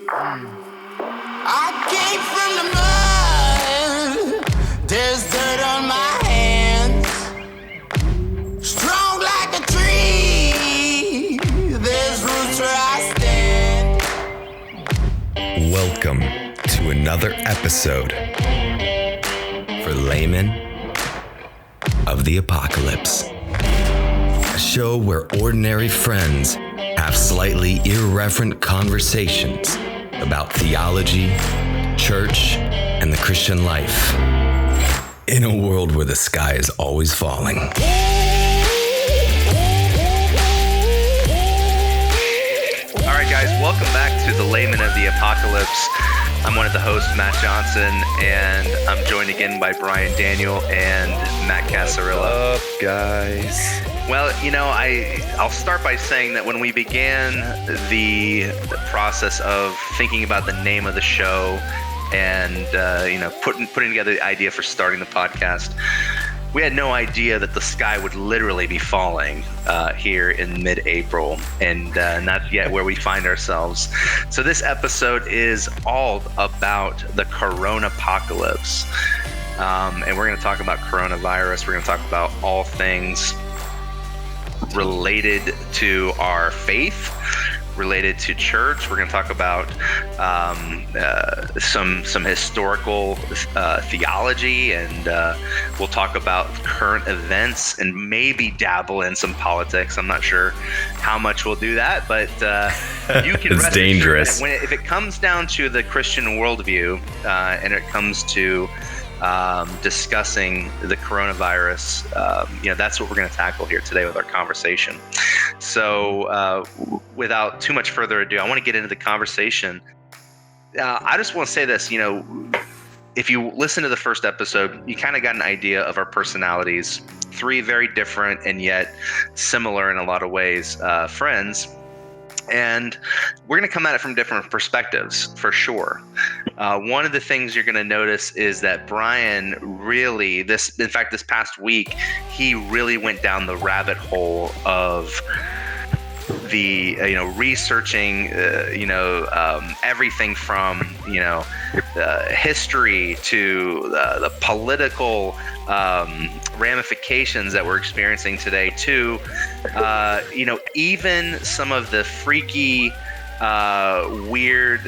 I came from the mud. There's dirt on my hands. Strong like a tree. There's roots where I stand. Welcome to another episode for Laymen of the Apocalypse. A show where ordinary friends have slightly irreverent conversations about theology, church, and the Christian life in a world where the sky is always falling. All right, guys, welcome back to the Laymen of the Apocalypse. I'm one of the hosts, Matt Johnson, and I'm joined again by Brian Daniel and Matt Casarillo. What's up, guys? Well, you know, I'll start by saying that when we began the process of thinking about the name of the show and putting together the idea for starting the podcast, we had no idea that the sky would literally be falling here in mid-April, and that's yet where we find ourselves. So this episode is all about the Coronapocalypse, and we're going to talk about coronavirus. We're going to talk about all things related to our faith, related to church. We're going to talk about some historical theology, and we'll talk about current events and maybe dabble in some politics. I'm not sure how much we'll do that, but you can it's rest dangerous assured that if it comes down to the Christian worldview and it comes to discussing the coronavirus, that's what we're going to tackle here today with our conversation. So without too much further ado, I want to get into the conversation. I just want to say this, if you listen to the first episode, you kind of got an idea of our personalities, three very different and yet similar in a lot of ways, friends. And we're going to come at it from different perspectives, for sure. One of the things you're going to notice is that Brian really, this past week, he really went down the rabbit hole of the, researching, everything from, history to the political ramifications that we're experiencing today, to even some of the freaky, weird,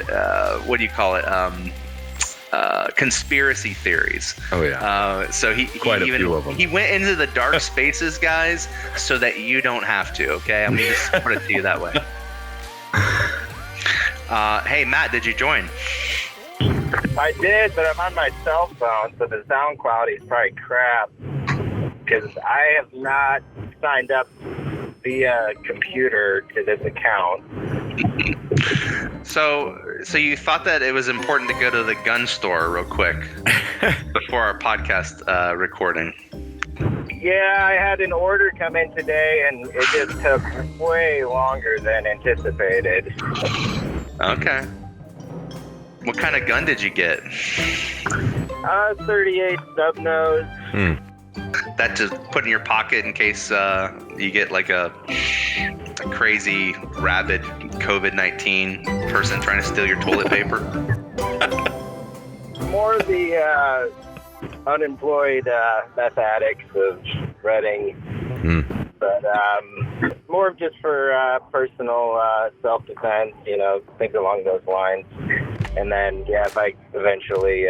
conspiracy theories. Oh yeah. So he Quite a few of them. He went into the dark spaces, guys, so that you don't have to. Okay, I'm gonna just put it to you that way. Hey Matt, did you join? I did, but I'm on my cell phone, so the sound quality is probably crap because I have not signed up via computer to this account. So you thought that it was important to go to the gun store real quick before our podcast recording? Yeah, I had an order come in today, and it just took way longer than anticipated. Okay. What kind of gun did you get? 38 stub nose. That just put in your pocket in case you get like a crazy, rabid COVID-19 person trying to steal your toilet paper? More the unemployed meth addicts of Reading. But more of just for personal self-defense, things along those lines. And then, if I eventually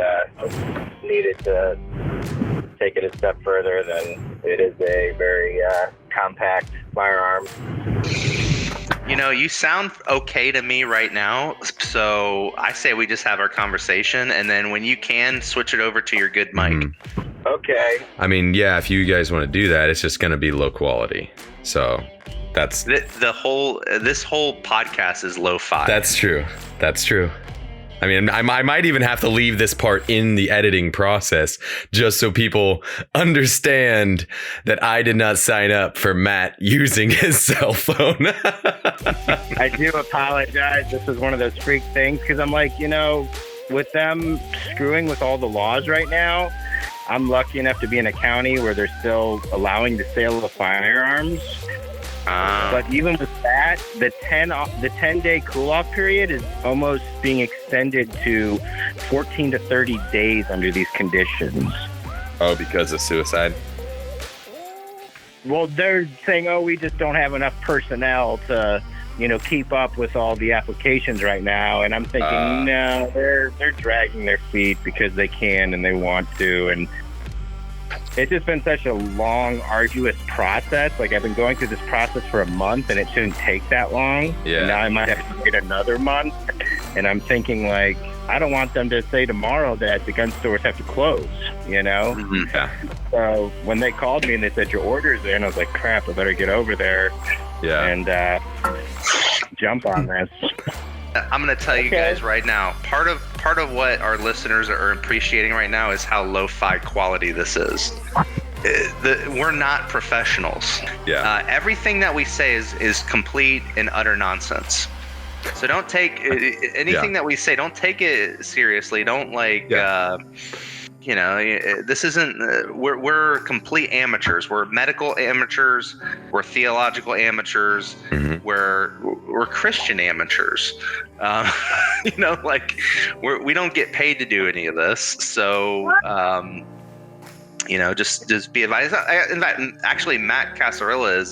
needed to take it a step further, then it is a very compact firearm. You sound okay to me right now, so I say we just have our conversation, and then when you can, switch it over to your good mic. Okay. I mean, yeah, if you guys want to do that, it's just going to be low quality. So that's this whole podcast is lo-fi. That's true. I mean, I might even have to leave this part in the editing process just so people understand that I did not sign up for Matt using his cell phone. I do apologize. This is one of those freak things because I'm like, with them screwing with all the laws right now, I'm lucky enough to be in a county where they're still allowing the sale of firearms. But even with that, the 10-day cool-off period is almost being extended to 14 to 30 days under these conditions. Oh, because of suicide? Well, they're saying, we just don't have enough personnel to, keep up with all the applications right now. And I'm thinking, no, they're dragging their feet because they can and they want to. And it's just been such a long, arduous process. Like, I've been going through this process for a month, and it shouldn't take that long. Yeah. And now I might have to wait another month. And I'm thinking, like, I don't want them to say tomorrow that the gun stores have to close, Mm-hmm. Yeah. So when they called me and they said, your order's there, and I was like, crap, I better get over there and jump on this. I'm going to tell you guys right now, part of what our listeners are appreciating right now is how lo-fi quality this is. We're not professionals. Yeah. Everything that we say is complete and utter nonsense. So don't take anything that we say, don't take it seriously. Don't this isn't, we're complete amateurs. We're medical amateurs. We're theological amateurs. Mm-hmm. We're Christian amateurs. We don't get paid to do any of this. So, just be advised. In fact, actually, Matt Casarilla is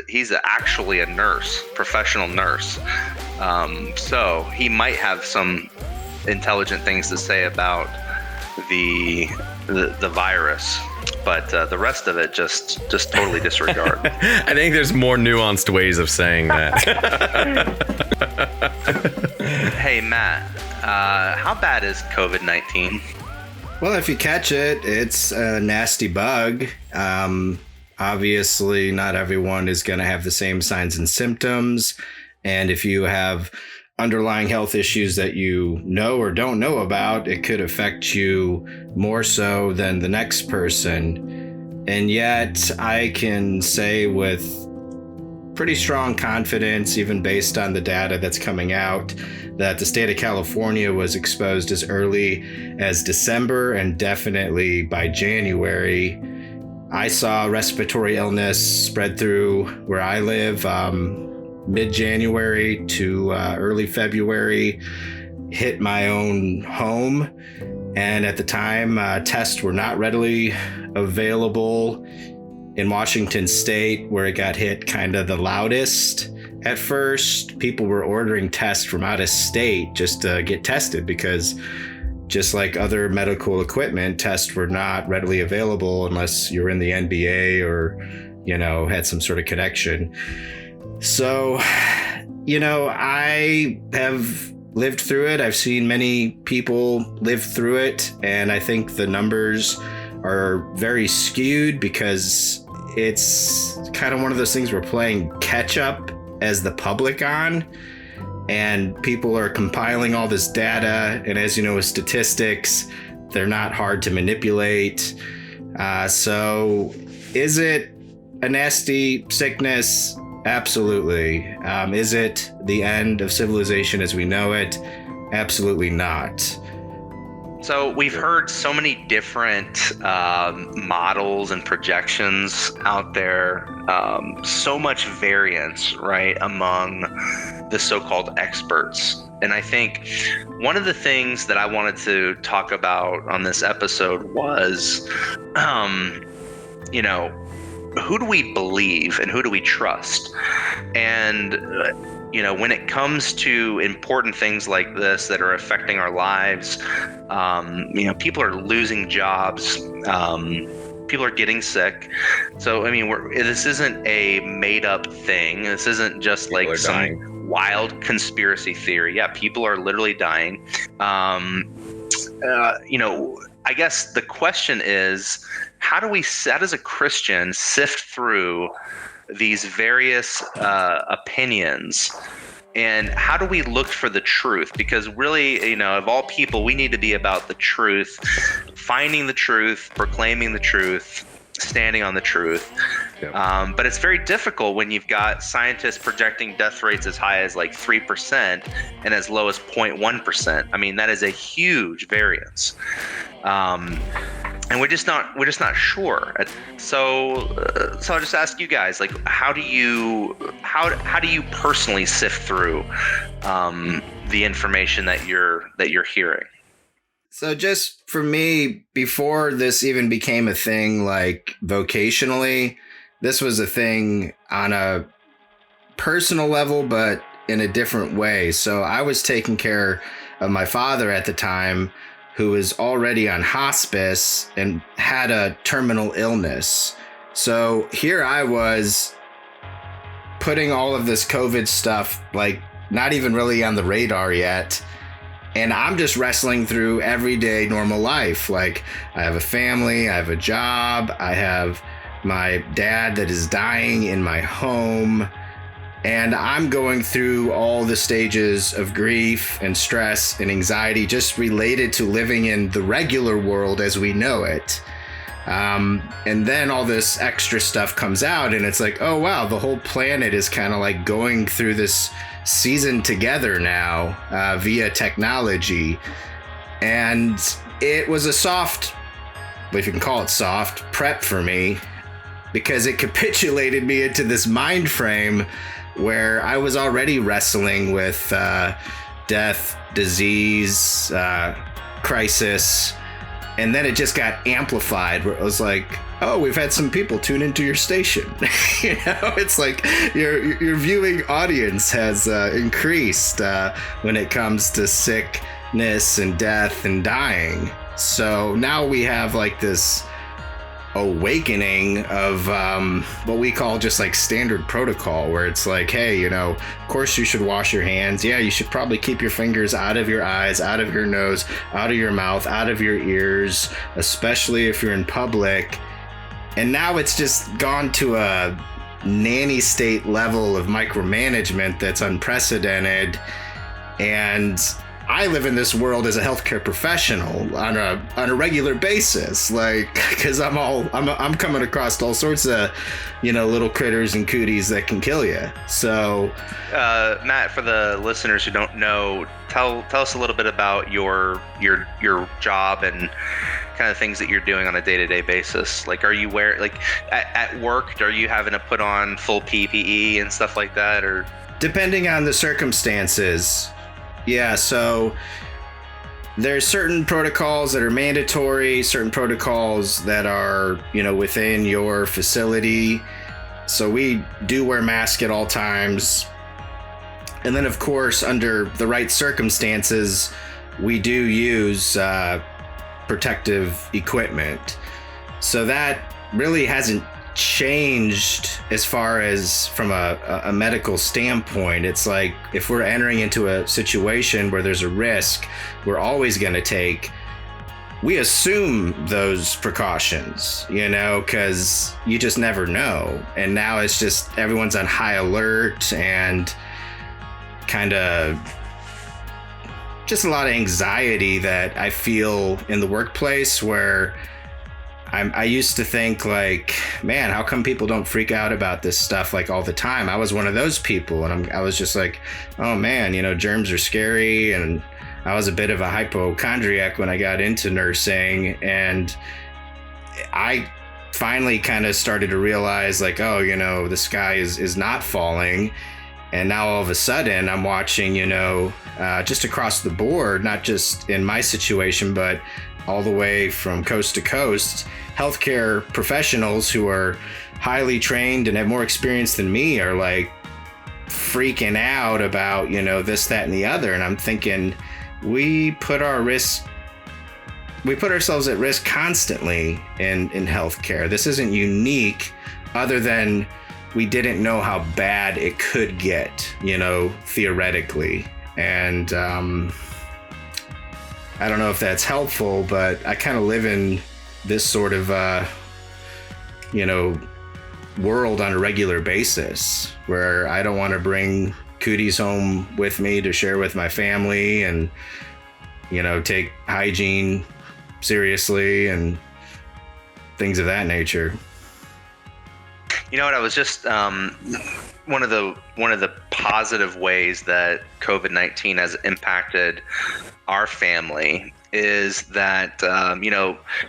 he's actually a nurse, professional nurse. So he might have some intelligent things to say about the virus, but the rest of it just totally disregard. I think there's more nuanced ways of saying that. Hey Matt, how bad is COVID-19? Well, if you catch it, it's a nasty bug. Obviously, not everyone is going to have the same signs and symptoms. And if you have underlying health issues that you know or don't know about, it could affect you more so than the next person. And yet, I can say with pretty strong confidence, even based on the data that's coming out, that the state of California was exposed as early as December, and definitely by January. I saw respiratory illness spread through where I live mid-January to early February, hit my own home. And at the time, tests were not readily available in Washington State, where it got hit kind of the loudest. At first, people were ordering tests from out of state just to get tested because, just like other medical equipment, tests were not readily available unless you're in the NBA or, had some sort of connection. So, I have lived through it. I've seen many people live through it. And I think the numbers are very skewed because it's kind of one of those things we're playing catch up as the public on. And people are compiling all this data. And as you know, with statistics, they're not hard to manipulate. So is it a nasty sickness? Absolutely. Is it the end of civilization as we know it? Absolutely not. So we've heard so many different models and projections out there, so much variance, right, among the so-called experts. And I think one of the things that I wanted to talk about on this episode was, who do we believe and who do we trust? And, when it comes to important things like this that are affecting our lives, people are losing jobs. People are getting sick. So, this isn't a made up thing. This isn't just like some dying. Wild conspiracy theory. Yeah, people are literally dying. I guess the question is, how does a Christian sift through these various opinions, and how do we look for the truth? Because really, of all people, we need to be about the truth, finding the truth, proclaiming the truth, standing on the truth. Yep. But it's very difficult when you've got scientists projecting death rates as high as like 3% and as low as 0.1%. That is a huge variance. and we're just not sure. So I'll just ask you guys, like, how do you personally sift through the information that you're hearing? So just for me, before this even became a thing, like vocationally, this was a thing on a personal level, but in a different way. So I was taking care of my father at the time, who was already on hospice and had a terminal illness. So here I was putting all of this COVID stuff, like, not even really on the radar yet. And I'm just wrestling through everyday normal life. Like, I have a family, I have a job, I have my dad that is dying in my home. And I'm going through all the stages of grief and stress and anxiety just related to living in the regular world as we know it. And then all this extra stuff comes out, and it's like, oh, wow, the whole planet is kind of like going through this season together now via technology. And it was a soft, if you can call it soft, prep for me, because it capitulated me into this mind frame where I was already wrestling with death, disease, crisis. And then it just got amplified, where it was like, oh, we've had some people tune into your station. You know, it's like your viewing audience has increased when it comes to sickness and death and dying. So now we have like this awakening of what we call just like standard protocol, where it's like, hey, you know, of course you should wash your hands. Yeah, you should probably keep your fingers out of your eyes, out of your nose, out of your mouth, out of your ears, especially if you're in public. And now it's just gone to a nanny state level of micromanagement that's unprecedented. And I live in this world as a healthcare professional on a regular basis, like, because I'm coming across all sorts of, you know, little critters and cooties that can kill you. So, Matt, for the listeners who don't know, tell us a little bit about your job and kind of things that you're doing on a day-to-day basis. Like, are you at work? Are you having to put on full PPE and stuff like that, or depending on the circumstances? Yeah, so there's certain protocols that are mandatory, certain protocols that are, you know, within your facility. So we do wear masks at all times. And then, of course, under the right circumstances, we do use protective equipment. So that really hasn't changed as far as from a medical standpoint. It's like, if we're entering into a situation where there's a risk, we're always going to we assume those precautions, you know, because you just never know. And now it's just everyone's on high alert and kind of just a lot of anxiety that I feel in the workplace, where I used to think like, man, how come people don't freak out about this stuff like all the time? I was one of those people, and I was just like, oh man, you know, germs are scary. And I was a bit of a hypochondriac when I got into nursing, and I finally kind of started to realize like, oh, you know, the sky is not falling. And now all of a sudden I'm watching, you know, just across the board, not just in my situation, but all the way from coast to coast, healthcare professionals who are highly trained and have more experience than me are like freaking out about, you know, this, that, and the other. And I'm thinking, we put ourselves at risk constantly in healthcare. This isn't unique, other than we didn't know how bad it could get, you know, theoretically. And I don't know if that's helpful, but I kind of live in this sort of, you know, world on a regular basis, where I don't want to bring cooties home with me to share with my family, and, you know, take hygiene seriously and things of that nature. You know what? I was just one of the positive ways that COVID-19 has impacted our family is that,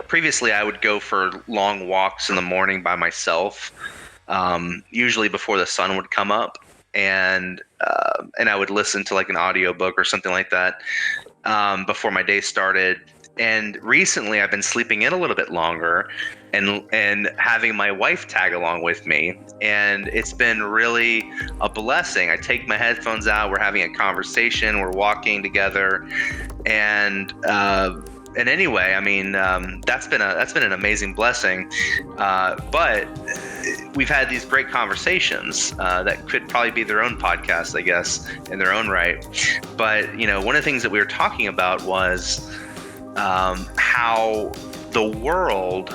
previously I would go for long walks in the morning by myself, usually before the sun would come up, and I would listen to like an audiobook or something like that before my day started. And recently I've been sleeping in a little bit longer and having my wife tag along with me. And it's been really a blessing. I take my headphones out, we're having a conversation, we're walking together. And anyway, I mean, that's been an amazing blessing. But we've had these great conversations that could probably be their own podcast, I guess, in their own right. But, one of the things that we were talking about was how the world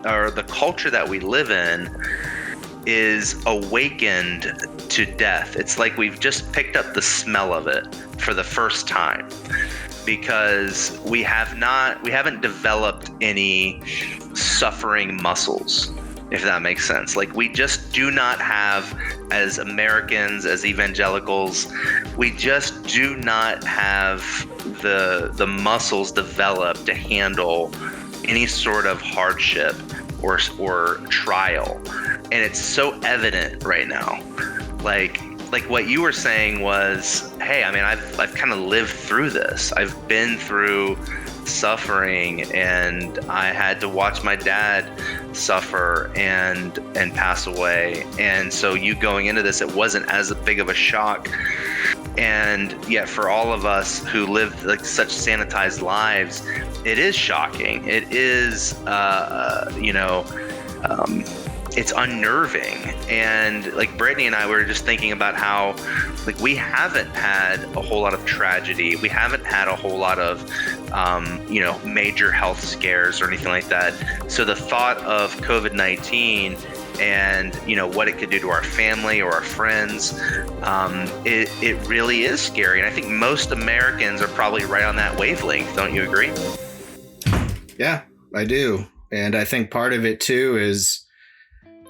or the culture that we live in is awakened to death. It's like we've just picked up the smell of it for the first time, because we haven't developed any suffering muscles, if that makes sense. Like, we just do not have, as Americans, as evangelicals, we just do not have the muscles developed to handle any sort of hardship or trial. And it's so evident right now. Like what you were saying was, hey, I mean, I've kind of lived through this. I've been through suffering, and I had to watch my dad suffer and pass away. And so you going into this, it wasn't as big of a shock. And yet for all of us who live like such sanitized lives, it is shocking. It is, it's unnerving. And like Brittany and I were just thinking about how, like, we haven't had a whole lot of tragedy. We haven't had a whole lot of, major health scares or anything like that. So the thought of COVID-19 and, what it could do to our family or our friends, it really is scary. And I think most Americans are probably right on that wavelength. Don't you agree? Yeah, I do. And I think part of it too is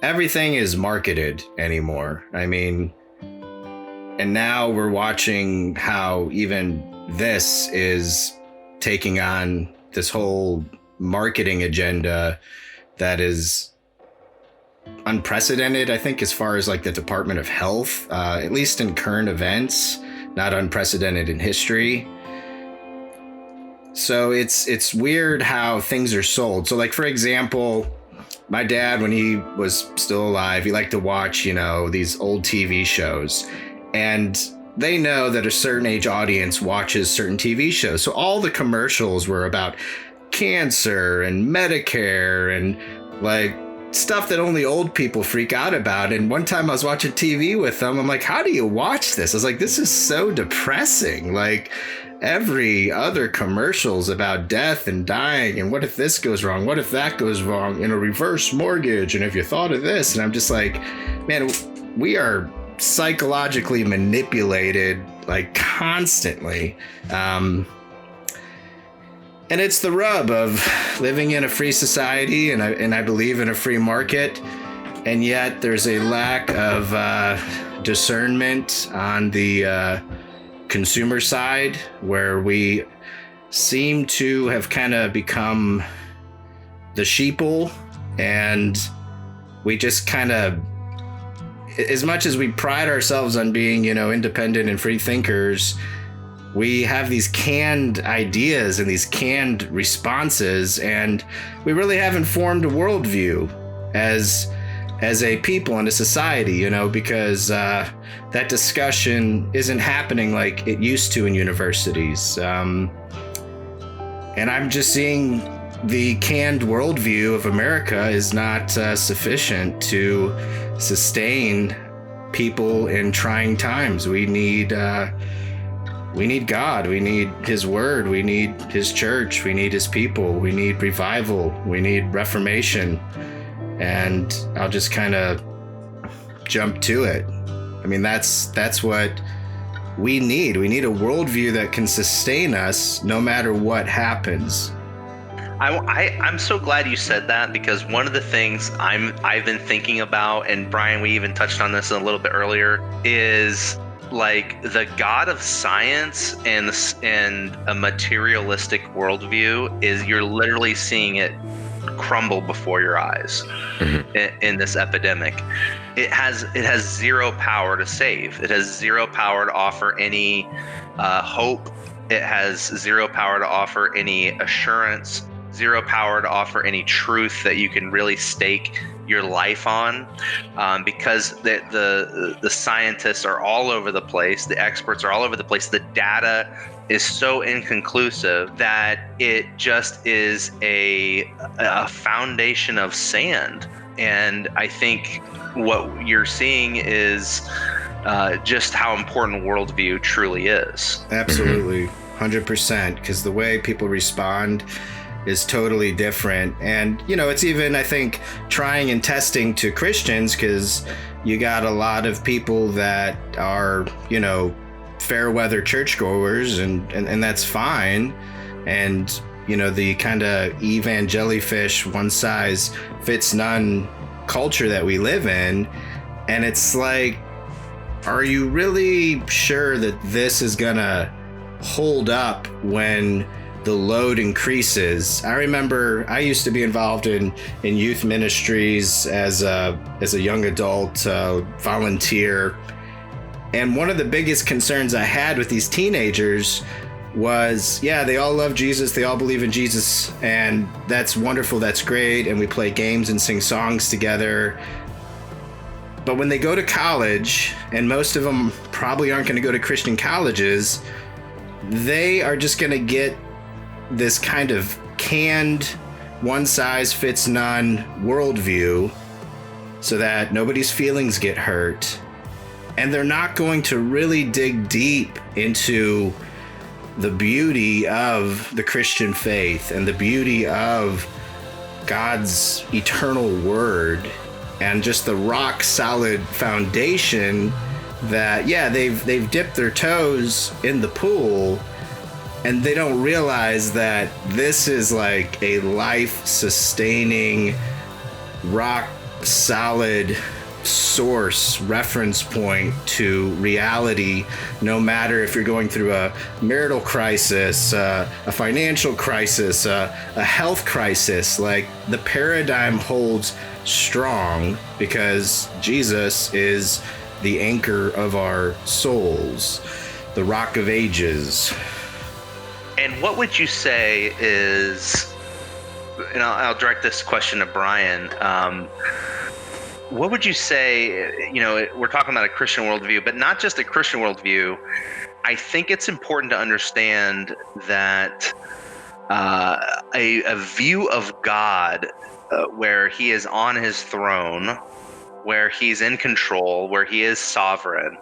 everything is marketed anymore. I mean, and now we're watching how even this is taking on this whole marketing agenda that is unprecedented, I think, as far as like the Department of Health, at least in current events, not unprecedented in history. So it's weird how things are sold. So like, for example, my dad, when he was still alive, he liked to watch, these old TV shows, and they know that a certain age audience watches certain TV shows. So all the commercials were about cancer and Medicare and like stuff that only old people freak out about. And one time I was watching TV with them. I'm like, how do you watch this? I was like, this is so depressing. Like, every other commercial's about death and dying. And what if this goes wrong? What if that goes wrong? In a reverse mortgage. And if you thought of this, and I'm just like, man, we are psychologically manipulated like constantly. And it's the rub of living in a free society, and I believe in a free market, and yet there's a lack of discernment on the consumer side, where we seem to have kind of become the sheeple, and we just kind of, as much as we pride ourselves on being, independent and free thinkers, we have these canned ideas and these canned responses, and we really haven't formed a worldview as a people and a society, because that discussion isn't happening like it used to in universities. And I'm just seeing the canned worldview of America is not sufficient to sustain people in trying times. We need God. We need his word. We need his church. We need his people. We need revival. We need reformation. And I'll just kind of jump to it. I mean, that's what we need. We need a worldview that can sustain us no matter what happens. I'm so glad you said that, because one of the things I've been thinking about, and Brian, we even touched on this a little bit earlier, is like the God of science and a materialistic worldview is, you're literally seeing it crumble before your eyes in this epidemic. It has zero power to save. It has zero power to offer any hope. It has zero power to offer any assurance, zero power to offer any truth that you can really stake your life on, because the scientists are all over the place, the experts are all over the place, the data is so inconclusive that it just is a foundation of sand. And I think what you're seeing is just how important worldview truly is. Absolutely, 100%, because the way people respond is totally different. And, you know, it's even, I think, trying and testing to Christians, because you got a lot of people that are, you know, fair weather churchgoers, and that's fine. And, you know, the kind of evangelifish, one size fits none culture that we live in. And it's like, are you really sure that this is gonna hold up when the load increases? I remember I used to be involved in youth ministries as a young adult volunteer. And one of the biggest concerns I had with these teenagers was, yeah, they all love Jesus, they all believe in Jesus, and that's wonderful, that's great, and we play games and sing songs together. But when they go to college, and most of them probably aren't going to go to Christian colleges, they are just going to get this kind of canned, one-size-fits-none worldview so that nobody's feelings get hurt. And they're not going to really dig deep into the beauty of the Christian faith and the beauty of God's eternal word and just the rock solid foundation that, yeah, they've dipped their toes in the pool, and they don't realize that this is like a life-sustaining, rock-solid source, reference point to reality, no matter if you're going through a marital crisis, a financial crisis, a health crisis. Like, the paradigm holds strong because Jesus is the anchor of our souls, the rock of ages. And what would you say is, and I'll direct this question to Brian, what would you say, you know, we're talking about a Christian worldview, but not just a Christian worldview. I think it's important to understand that a view of God where he is on his throne, where he's in control, where he is sovereign,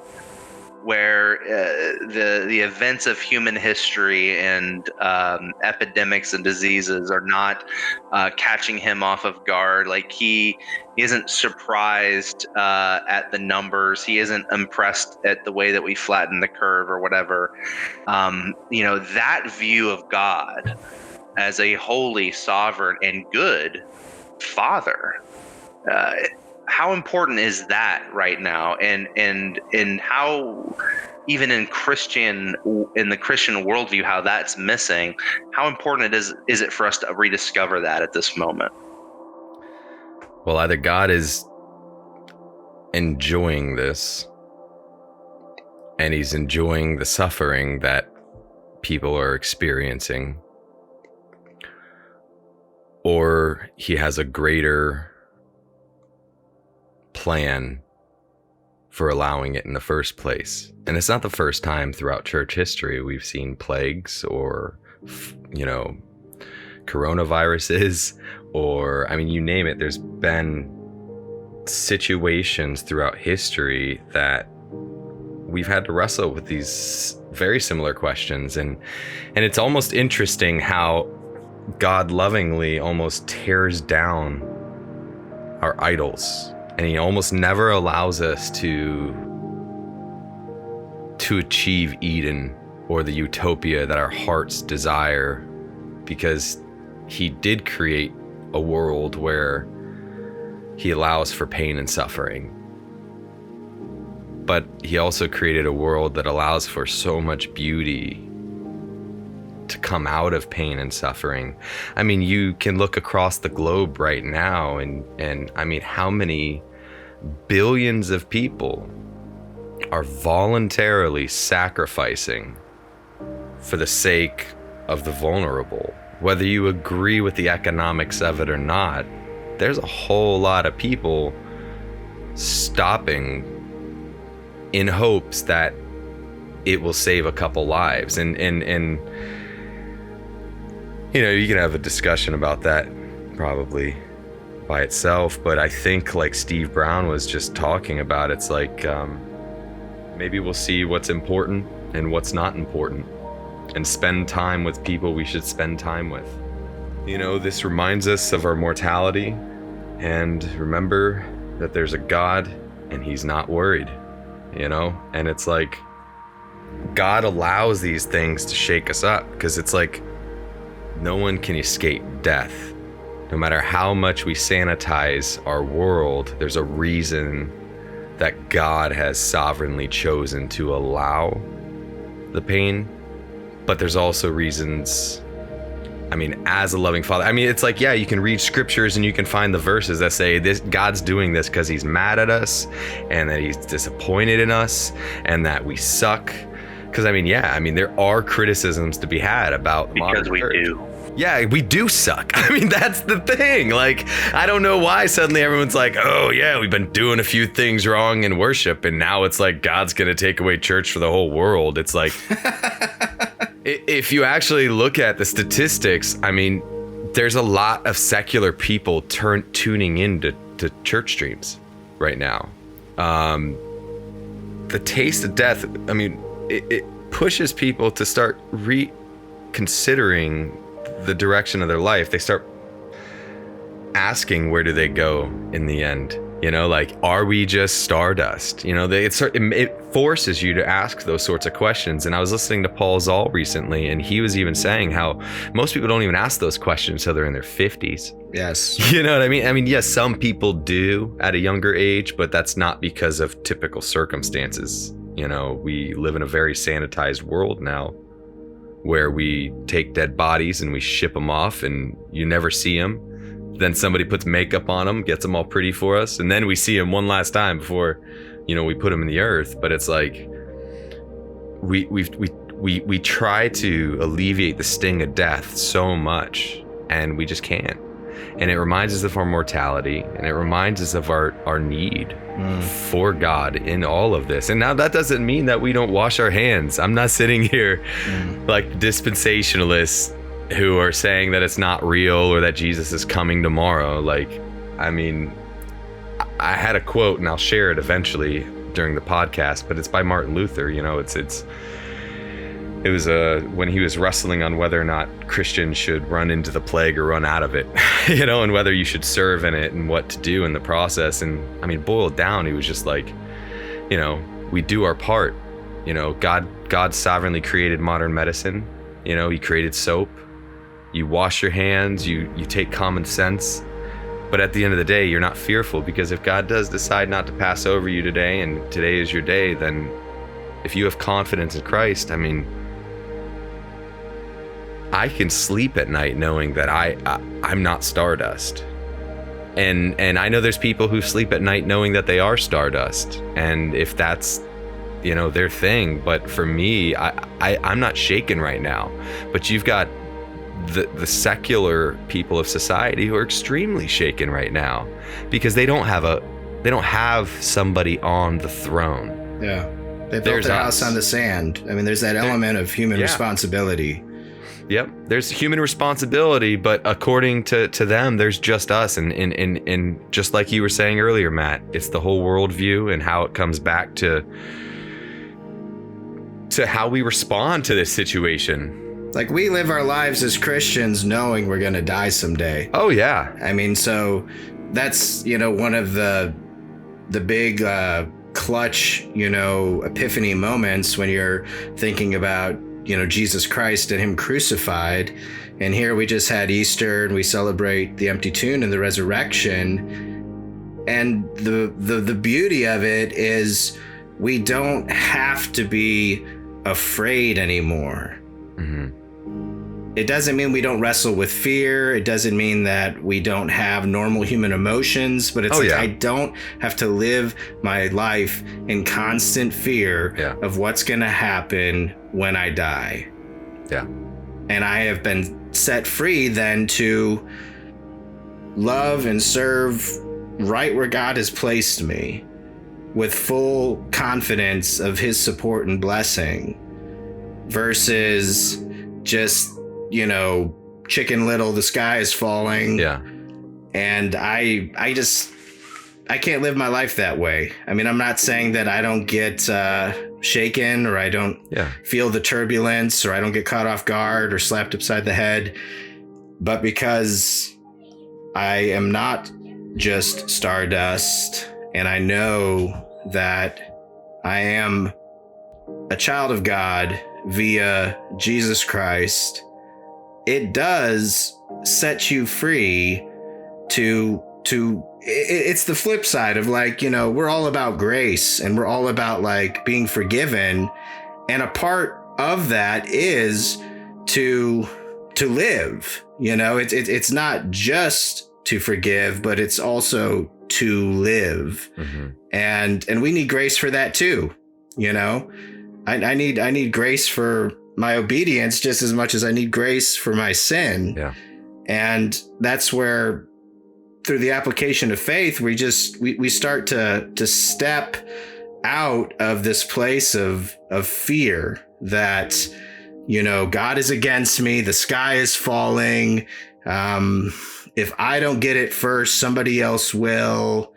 where the events of human history and epidemics and diseases are not catching him off of guard. Like, he isn't surprised at the numbers. He isn't impressed at the way that we flatten the curve or whatever. You know, that view of God as a holy, sovereign, and good Father, how important is that right now? And how, even in the Christian worldview, how that's missing, how important is it for us to rediscover that at this moment? Well, either God is enjoying this and he's enjoying the suffering that people are experiencing, or he has a greater plan for allowing it in the first place. And it's not the first time throughout church history we've seen plagues or, you know, coronaviruses, or, I mean, you name it. There's been situations throughout history that we've had to wrestle with these very similar questions. And it's almost interesting how God lovingly almost tears down our idols, and he almost never allows us to achieve Eden or the utopia that our hearts desire, because he did create a world where he allows for pain and suffering. but he also created a world that allows for so much beauty to come out of pain and suffering. I mean, you can look across the globe right now and I mean, how many billions of people are voluntarily sacrificing for the sake of the vulnerable. Whether you agree with the economics of it or not, there's a whole lot of people stopping in hopes that it will save a couple lives. And you know, you can have a discussion about that probably by itself, but I think like Steve Brown was just talking about, it's like maybe we'll see what's important and what's not important and spend time with people we should spend time with. You know, this reminds us of our mortality, and remember that there's a God and he's not worried, you know? And it's like God allows these things to shake us up, because it's like no one can escape death. No matter how much we sanitize our world, there's a reason that God has sovereignly chosen to allow the pain. But there's also reasons, I mean, as a loving father, I mean, it's like, yeah, you can read scriptures and you can find the verses that say this, God's doing this because he's mad at us and that he's disappointed in us and that we suck. Because I mean, yeah, I mean, there are criticisms to be had about because we do. Yeah, we do suck. I mean, that's the thing. Like, I don't know why suddenly everyone's like, oh yeah, we've been doing a few things wrong in worship, and now it's like God's gonna take away church for the whole world. It's like, if you actually look at the statistics, I mean, there's a lot of secular people tuning into church streams right now. The taste of death, I mean, it pushes people to start reconsidering the direction of their life. They start asking, where do they go in the end? You know, like, are we just stardust? You know, it forces you to ask those sorts of questions. And I was listening to Paul Zoll recently, and he was even saying how most people don't even ask those questions until they're in their 50s. Yes. You know what I mean? I mean, yes, some people do at a younger age, but that's not because of typical circumstances. You know, we live in a very sanitized world now, where we take dead bodies and we ship them off and you never see them. Then somebody puts makeup on them, gets them all pretty for us, and then we see them one last time before, you know, we put them in the earth. But it's like we try to alleviate the sting of death so much, and we just can't. And it reminds us of our mortality, and it reminds us of our need for God in all of this. And now that doesn't mean that we don't wash our hands. I'm not sitting here like dispensationalists who are saying that it's not real or that Jesus is coming tomorrow. Like, I mean, I had a quote, and I'll share it eventually during the podcast, but it's by Martin Luther. You know, it was when he was wrestling on whether or not Christians should run into the plague or run out of it, you know, and whether you should serve in it and what to do in the process. And I mean, boiled down, he was just like, you know, we do our part. You know, God sovereignly created modern medicine. You know, he created soap. You wash your hands, you take common sense. But at the end of the day, you're not fearful, because if God does decide not to pass over you today, and today is your day, then if you have confidence in Christ, I mean, I can sleep at night knowing that I'm not stardust. And I know there's people who sleep at night knowing that they are stardust. And if that's, you know, their thing. But for me, I'm not shaken right now. But you've got the secular people of society who are extremely shaken right now, because they don't have somebody on the throne. Yeah. They built their house on the sand. I mean, there's that element of human responsibility. Yep, there's human responsibility, but according to them, there's just us. And just like you were saying earlier, Matt, it's the whole worldview and how it comes back to how we respond to this situation. Like, we live our lives as Christians knowing we're going to die someday. Oh, yeah. I mean, so that's, you know, one of the big clutch, you know, epiphany moments when you're thinking about, you know, Jesus Christ and him crucified. And here we just had Easter, and we celebrate the empty tomb and the resurrection. And the beauty of it is we don't have to be afraid anymore. It doesn't mean we don't wrestle with fear. It doesn't mean that we don't have normal human emotions, but it's I don't have to live my life in constant fear of what's going to happen when I die. Yeah. And I have been set free then to love and serve right where God has placed me, with full confidence of his support and blessing, versus just, Chicken Little, the sky is falling. Yeah. And I can't live my life that way. I mean, I'm not saying that I don't get shaken, or I don't feel the turbulence, or I don't get caught off guard or slapped upside the head. But because I am not just stardust, and I know that I am a child of God via Jesus Christ, it does set you free to it's the flip side of we're all about grace, and we're all about being forgiven, and a part of that is to live. It's not just to forgive, but it's also to live. And we need grace for that too. I need grace for my obedience just as much as I need grace for my sin. Yeah. And that's where, through the application of faith, we start to step out of this place of fear that, God is against me, the sky is falling. If I don't get it first, somebody else will.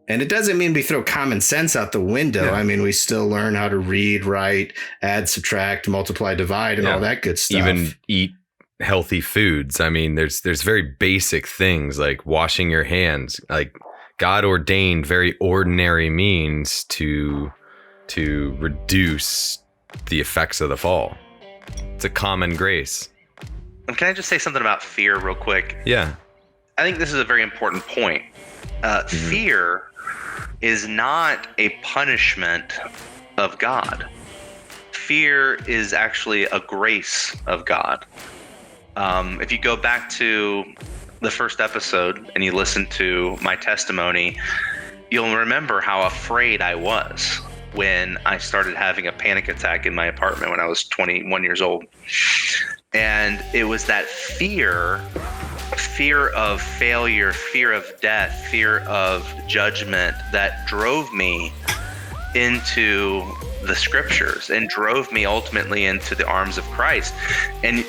And it doesn't mean we throw common sense out the window. Yeah. I mean, we still learn how to read, write, add, subtract, multiply, divide, and all that good stuff. Even eat healthy foods. I mean, there's very basic things like washing your hands, like God ordained very ordinary means to reduce the effects of the fall. It's a common grace. Can I just say something about fear real quick? Yeah. I think this is a very important point. Fear is not a punishment of God. Fear is actually a grace of God. If you go back to the first episode and you listen to my testimony, you'll remember how afraid I was when I started having a panic attack in my apartment when I was 21 years old. And it was that fear of failure, fear of death, fear of judgment that drove me into the scriptures and drove me ultimately into the arms of Christ. And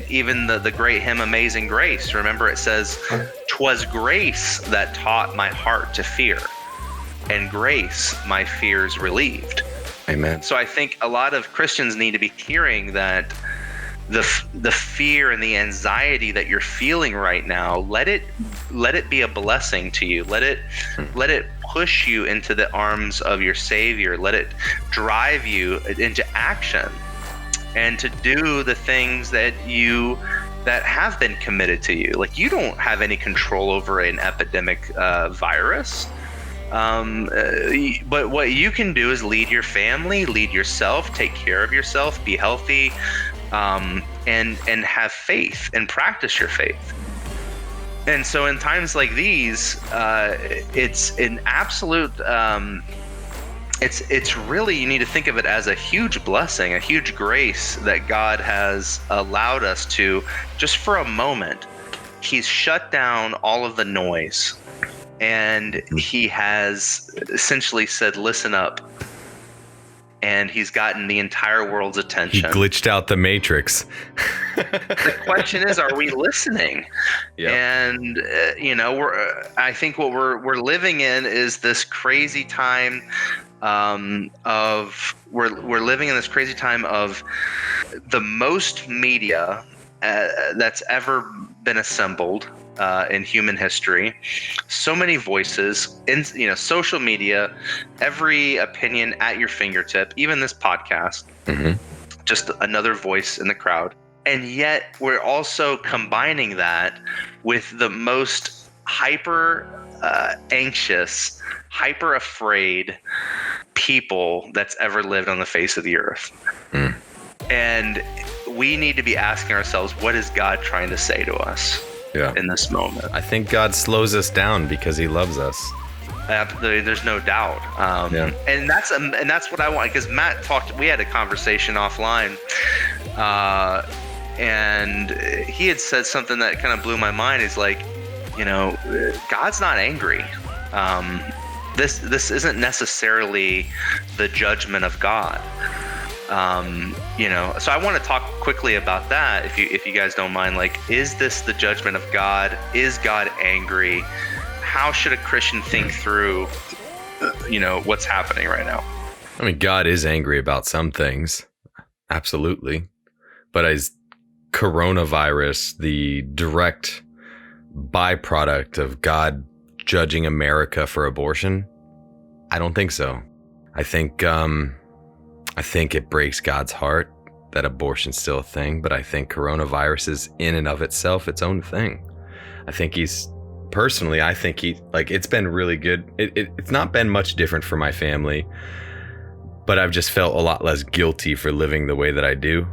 even the great hymn, Amazing Grace, remember it says, "'Twas grace that taught my heart to fear, and grace my fears relieved." Amen. So I think a lot of Christians need to be hearing that the fear and the anxiety that you're feeling right now, let it be a blessing to you. Let it push you into the arms of your Savior. Let it drive you into action and to do the things that have been committed to you. Like, you don't have any control over an epidemic virus. But what you can do is lead your family, lead yourself, take care of yourself, be healthy, and have faith and practice your faith. And so in times like these, it's an absolute, it's really, you need to think of it as a huge blessing, a huge grace that God has allowed us to, just for a moment, he's shut down all of the noise. And he has essentially said, listen up. And he's gotten the entire world's attention. He glitched out the Matrix. The question is, are we listening? Yep. And I think what we're living in is this crazy time we're living in this crazy time of the most media that's ever been assembled in human history. So many voices in social media, every opinion at your fingertip, even this podcast, just another voice in the crowd. And yet we're also combining that with the most hyper anxious, hyper afraid, people that's ever lived on the face of the earth. And we need to be asking ourselves, what is God trying to say to us in this moment? I think God slows us down because he loves us. There's no doubt. And that's what I want, because Matt we had a conversation offline, and he had said something that kind of blew my mind. He's like, God's not angry. This isn't necessarily the judgment of God. So I want to talk quickly about that, if you guys don't mind. Like, is this the judgment of God? Is God angry? How should a Christian think through, what's happening right now? I mean, God is angry about some things, absolutely, but as coronavirus, the direct byproduct of God judging America for abortion, I don't think so. I think it breaks God's heart that abortion's still a thing, but I think coronavirus is in and of itself its own thing. I think it's been really good. It's not been much different for my family, but I've just felt a lot less guilty for living the way that I do.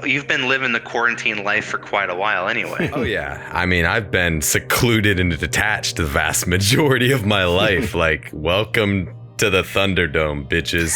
You've been living the quarantine life for quite a while anyway. Oh yeah. I mean, I've been secluded and detached the vast majority of my life. Like, welcome to the Thunderdome, bitches.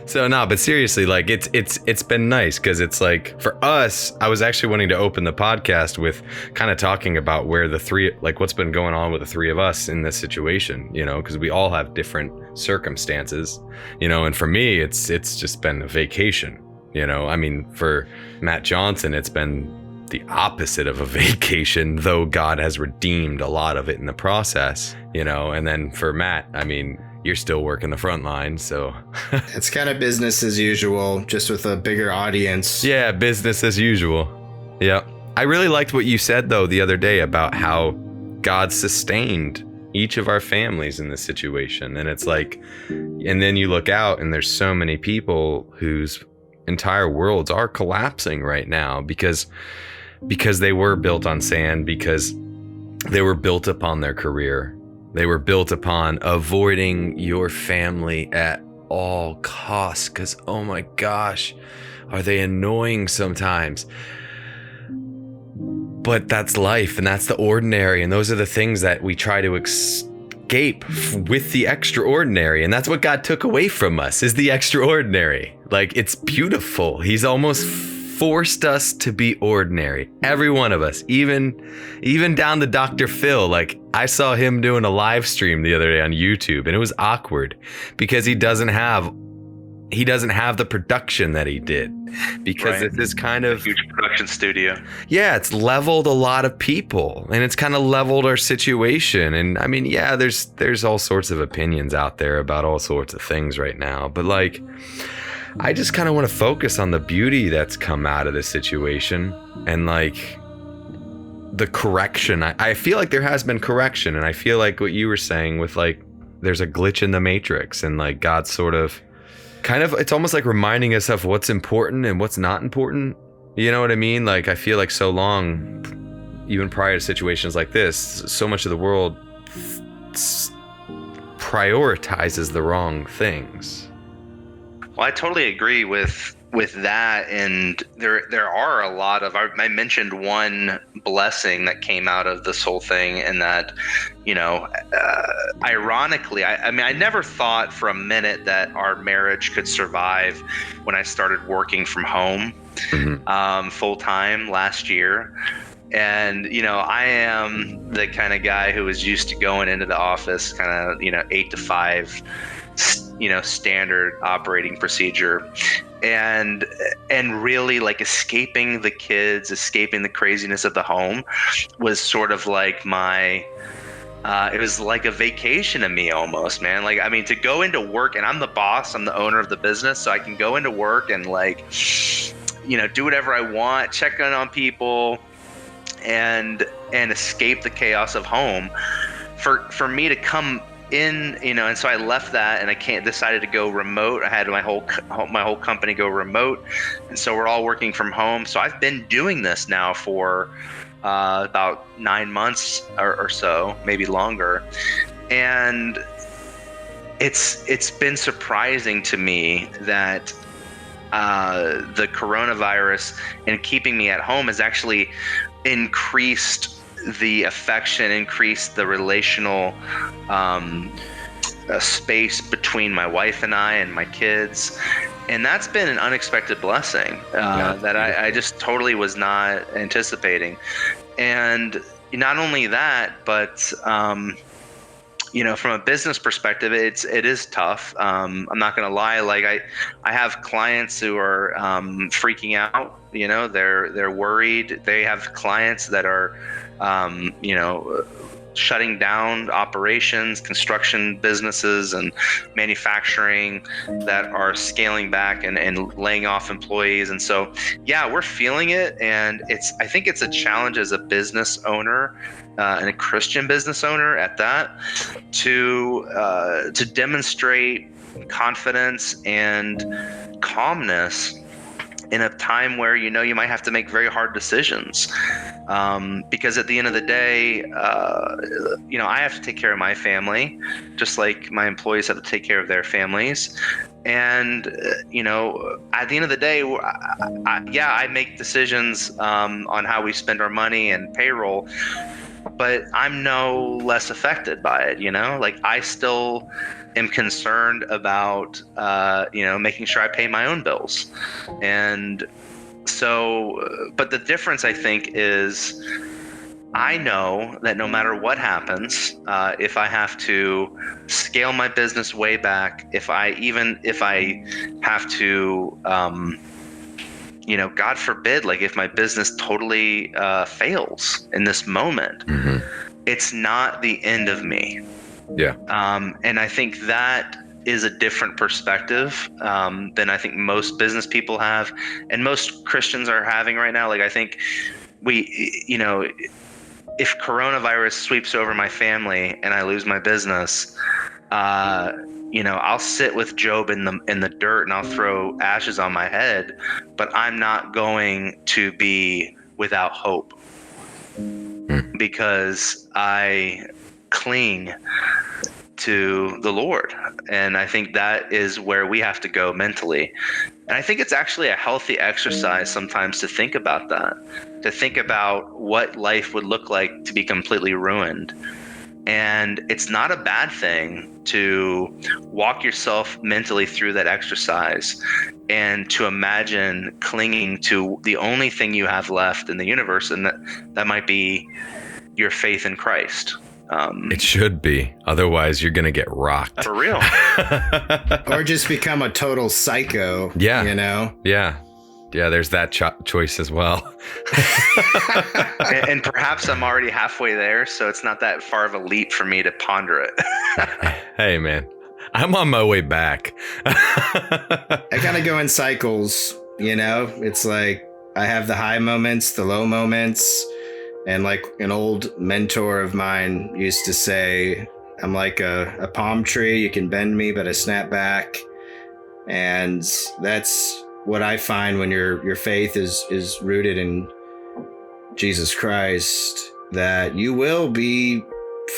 So no, but seriously, like it's been nice, because it's like, for us, I was actually wanting to open the podcast with kind of talking about where what's been going on with the three of us in this situation, because we all have different circumstances, and for me, it's just been a vacation, I mean, for Matt Johnson, it's been the opposite of a vacation, though God has redeemed a lot of it in the process, and then for Matt, I mean, you're still working the front line, so it's kind of business as usual, just with a bigger audience. Yeah, business as usual. Yeah. I really liked what you said, though, the other day about how God sustained each of our families in this situation. And it's like, and then you look out and there's so many people whose entire worlds are collapsing right now because they were built on sand, because they were built upon their career. They were built upon avoiding your family at all costs, because, oh my gosh, are they annoying sometimes? But that's life, and that's the ordinary, and those are the things that we try to escape with the extraordinary, and that's what God took away from us, is the extraordinary. Like, it's beautiful. He's almost forced us to be ordinary, every one of us, even down to Dr. Phil. Like, I saw him doing a live stream the other day on YouTube, and it was awkward because he doesn't have the production that he did, because it's this kind of huge production studio. Yeah, it's leveled a lot of people, and it's kind of leveled our situation. And I mean, yeah, there's all sorts of opinions out there about all sorts of things right now, but like, I just kind of want to focus on the beauty that's come out of this situation, and like the correction. I feel like there has been correction, and I feel like what you were saying with like, there's a glitch in the matrix, and like God sort of kind of, it's almost like reminding us of what's important and what's not important. You know what I mean? Like, I feel like so long, even prior to situations like this, so much of the world prioritizes the wrong things. Well, I totally agree with that, and there are a lot of, I mentioned one blessing that came out of this whole thing, and that, ironically, I mean, I never thought for a minute that our marriage could survive when I started working from home full time last year. And, I am the kind of guy who was used to going into the office kind of, 8 to 5, standard operating procedure, and really like escaping the kids, escaping the craziness of the home was sort of like my, it was like a vacation to me almost, man. Like, I mean, to go into work, and I'm the boss, I'm the owner of the business, so I can go into work and like, do whatever I want, check in on people, and escape the chaos of home. For me to come in, and so I left that, and I decided to go remote. I had my whole company go remote, and so we're all working from home. So I've been doing this now for about 9 months or so, maybe longer. And it's been surprising to me that the coronavirus and keeping me at home has actually increased the affection, increased the relational space between my wife and I and my kids. And that's been an unexpected blessing that I just totally was not anticipating. And not only that, but from a business perspective, it is tough. I'm not going to lie. Like I have clients who are freaking out. They're worried. They have clients that are, shutting down operations, construction businesses, and manufacturing that are scaling back and laying off employees. And so, yeah, we're feeling it. And I think it's a challenge as a business owner and a Christian business owner at that, to demonstrate confidence and calmness in a time where you might have to make very hard decisions, because at the end of the day, I have to take care of my family, just like my employees have to take care of their families. And at the end of the day, I make decisions on how we spend our money and payroll, but I'm no less affected by it. Like I still am concerned about making sure I pay my own bills. And so, but the difference, I think, is I know that no matter what happens, if I have to scale my business way back, if I have to God forbid, like if my business totally fails in this moment, it's not the end of me. Yeah. And I think that is a different perspective than I think most business people have, and most Christians are having right now. Like I think if coronavirus sweeps over my family and I lose my business, I'll sit with Job in the dirt and I'll throw ashes on my head, but I'm not going to be without hope, because I cling to the Lord. And I think that is where we have to go mentally. And I think it's actually a healthy exercise sometimes to think about that, to think about what life would look like to be completely ruined. And it's not a bad thing to walk yourself mentally through that exercise and to imagine clinging to the only thing you have left in the universe, and that might be your faith in Christ. It should be. Otherwise, you're going to get rocked. For real. Or just become a total psycho. Yeah. Yeah. Yeah, there's that choice as well. and perhaps I'm already halfway there, so it's not that far of a leap for me to ponder it. Hey, man, I'm on my way back. I kind of go in cycles, It's like I have the high moments, the low moments. And like an old mentor of mine used to say, I'm like a palm tree. You can bend me, but I snap back. And that's what I find when your faith is rooted in Jesus Christ, that you will be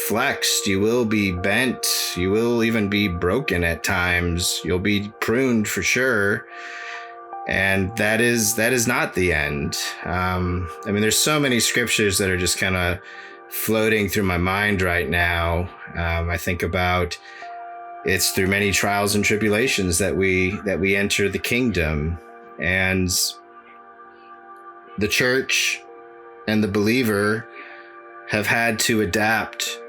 flexed, you will be bent, you will even be broken at times. You'll be pruned for sure. And that is not the end. There's so many scriptures that are just kind of floating through my mind right now. I think about it's through many trials and tribulations that we enter the kingdom, and the church and the believer have had to adapt.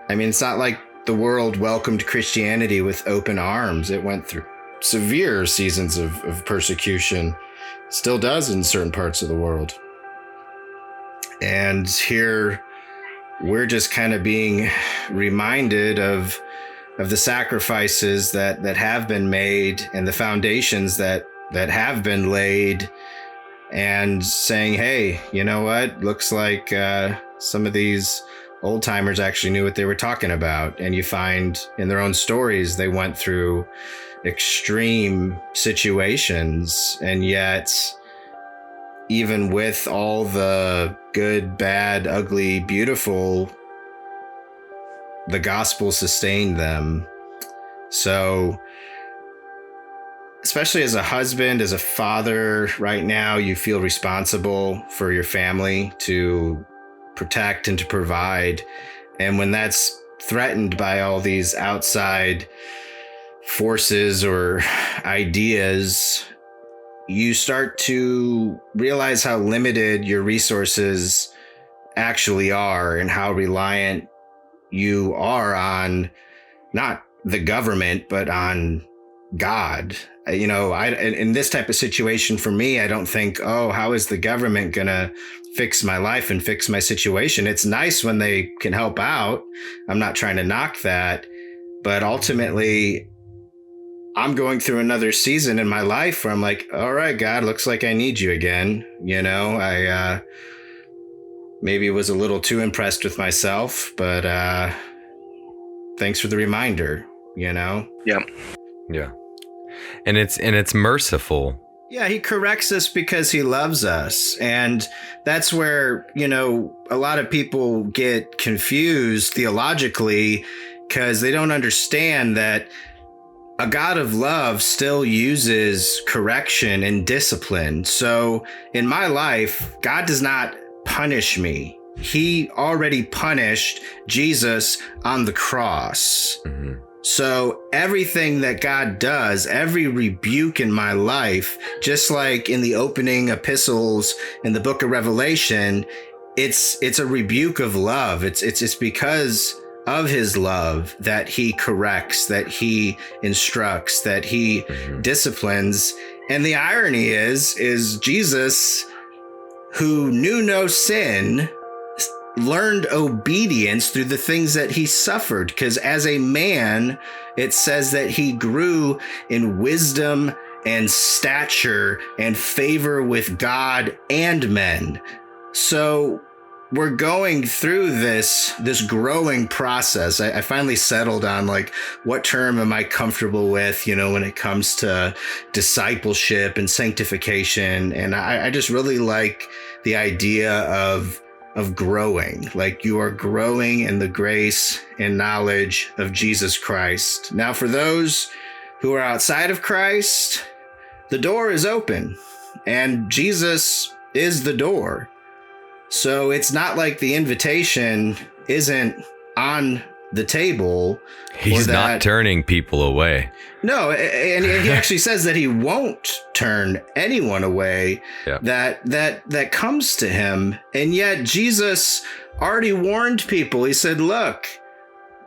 It's not like the world welcomed Christianity with open arms. It went through severe seasons of persecution, still does in certain parts of the world. And here we're just kind of being reminded of the sacrifices that have been made and the foundations that have been laid, and saying, hey, you know what? Looks like some of these old timers actually knew what they were talking about. And you find in their own stories, they went through extreme situations, and yet even with all the good, bad, ugly, beautiful, the gospel sustained them. So, especially as a husband, as a father, right now, you feel responsible for your family to protect and to provide. And when that's threatened by all these outside forces or ideas, you start to realize how limited your resources actually are and how reliant you are on not the government, but on God. You know, in this type of situation for me, I don't think, oh, how is the government going to fix my life and fix my situation? It's nice when they can help out. I'm not trying to knock that. But ultimately, I'm going through another season in my life where I'm like, all right, God, looks like I need you again. You know, I maybe was a little too impressed with myself, but thanks for the reminder, you know? Yeah. Yeah. And it's merciful. Yeah, he corrects us because he loves us. And that's where, you know, a lot of people get confused theologically because they don't understand that a God of love still uses correction and discipline. So in my life, God does not punish me. He already punished Jesus on the cross. Mm-hmm. So everything that God does, every rebuke in my life, just like in the opening epistles in the book of Revelation, it's a rebuke of love. It's because of his love that he corrects, that he instructs, that he disciplines. And the irony is Jesus, who knew no sin, learned obedience through the things that he suffered. Because as a man, it says that he grew in wisdom and stature and favor with God and men. So we're going through this growing process. I finally settled on like, what term am I comfortable with, you know, when it comes to discipleship and sanctification. And I just really like the idea of growing, like you are growing in the grace and knowledge of Jesus Christ. Now, for those who are outside of Christ, the door is open and Jesus is the door. So it's not like the invitation isn't on the table. He's not turning people away. No, and he actually says that he won't turn anyone away that comes to him. And yet Jesus already warned people. He said, look,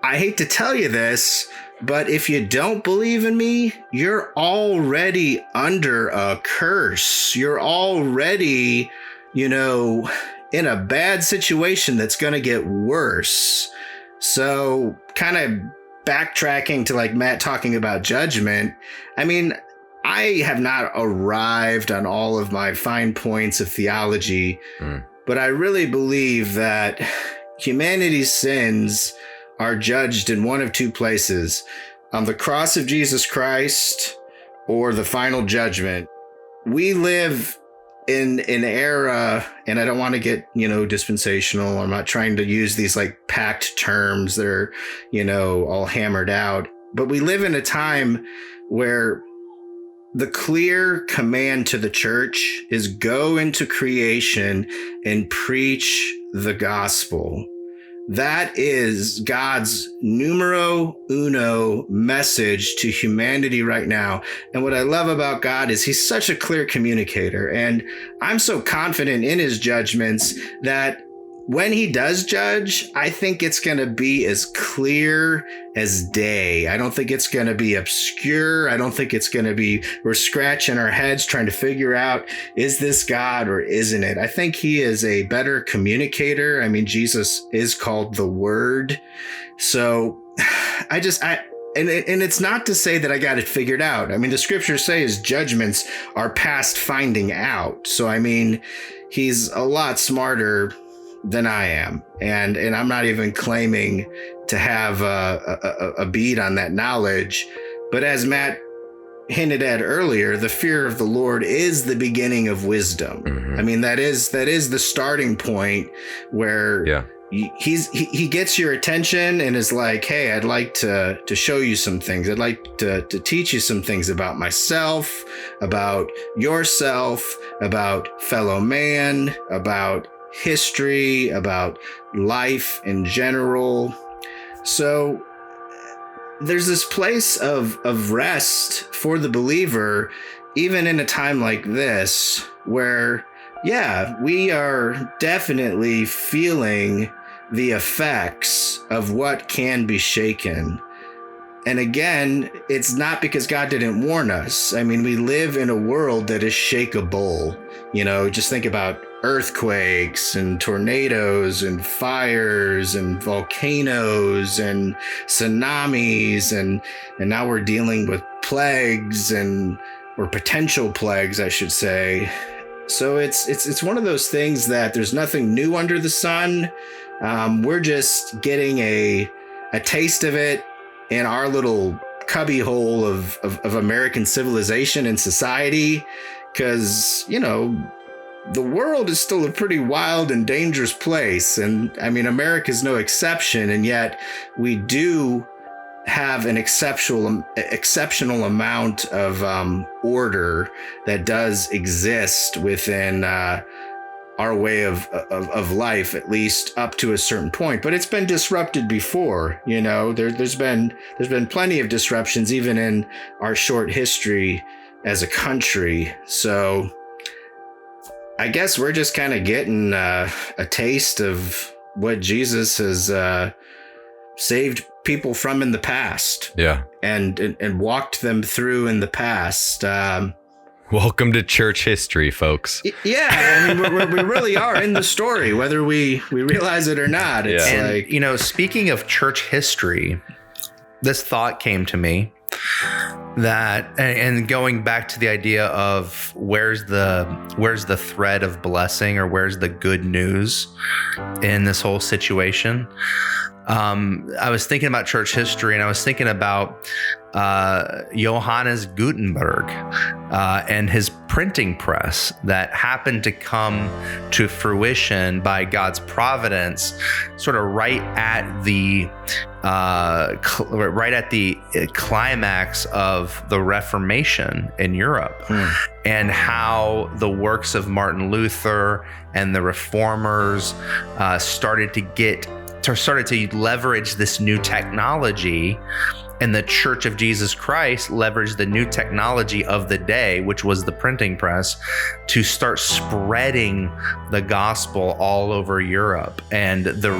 I hate to tell you this, but if you don't believe in me, you're already under a curse. You're already, you know, in a bad situation that's going to get worse. So kind of backtracking to like Matt talking about judgment. I mean, I have not arrived on all of my fine points of theology, but I really believe that humanity's sins are judged in one of two places: on the cross of Jesus Christ or the final judgment. We live in an era, and I don't want to get, you know, dispensational. I'm not trying to use these like packed terms that are, you know, all hammered out, but we live in a time where the clear command to the church is go into creation and preach the gospel. That is God's numero uno message to humanity right now. And what I love about God is he's such a clear communicator. And I'm so confident in his judgments that when he does judge, I think it's going to be as clear as day. I don't think it's going to be obscure. I don't think it's going to be, we're scratching our heads trying to figure out, is this God or isn't it? I think he is a better communicator. I mean, Jesus is called the Word. So and it's not to say that I got it figured out. I mean, the scriptures say his judgments are past finding out. So, I mean, he's a lot smarter than I am. And I'm not even claiming to have a bead on that knowledge. But as Matt hinted at earlier, the fear of the Lord is the beginning of wisdom. I mean, that is the starting point where he gets your attention and is like, hey, I'd like to show you some things. I'd like to teach you some things about myself, about yourself, about fellow man, about history, about life in general. So there's this place of rest for the believer, even in a time like this, where, yeah, we are definitely feeling the effects of what can be shaken. And again, it's not because God didn't warn us. I mean, we live in a world that is shakeable. You know, just think about earthquakes and tornadoes and fires and volcanoes and tsunamis, and now we're dealing with plagues or potential plagues, I should say. So it's one of those things that there's nothing new under the sun. We're just getting a taste of it in our little cubby hole of American civilization and society, because, you know, the world is still a pretty wild and dangerous place. And I mean, America's no exception. And yet we do have an exceptional amount of order that does exist within our way of life, at least up to a certain point. But it's been disrupted before. You know, there's been plenty of disruptions even in our short history as a country. So I guess we're just kind of getting a taste of what Jesus has saved people from in the past. Yeah. And walked them through in the past. Welcome to church history, folks. Yeah, I mean, we really are in the story, whether we realize it or not. It's like, you know, speaking of church history, this thought came to me that, and going back to the idea of where's the thread of blessing, or where's the good news in this whole situation. I was thinking about church history, and I was thinking about Johannes Gutenberg and his printing press that happened to come to fruition by God's providence, sort of right at the climax of the Reformation in Europe, and how the works of Martin Luther and the Reformers started to leverage this new technology, and the Church of Jesus Christ leveraged the new technology of the day, which was the printing press, to start spreading the gospel all over Europe, and the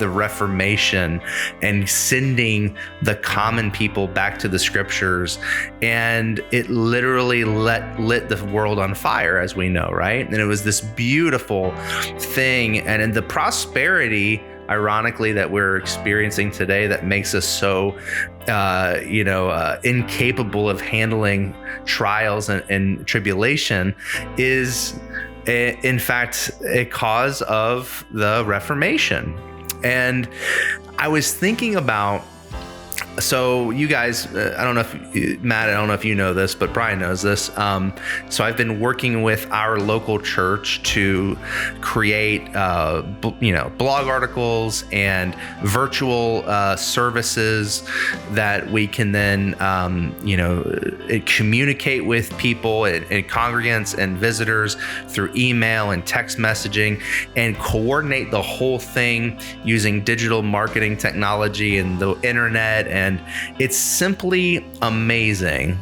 Reformation, and sending the common people back to the scriptures. And it literally lit the world on fire, as we know, right? And it was this beautiful thing. And in the prosperity, ironically, that we're experiencing today, that makes us so, incapable of handling trials and tribulation, is in fact a cause of the Reformation. And I was thinking about, so you guys, Matt, I don't know if you know this, but Brian knows this. So I've been working with our local church to create, blog articles and virtual services that we can then, communicate with people and congregants and visitors through email and text messaging, and coordinate the whole thing using digital marketing technology and the internet. And it's simply amazing,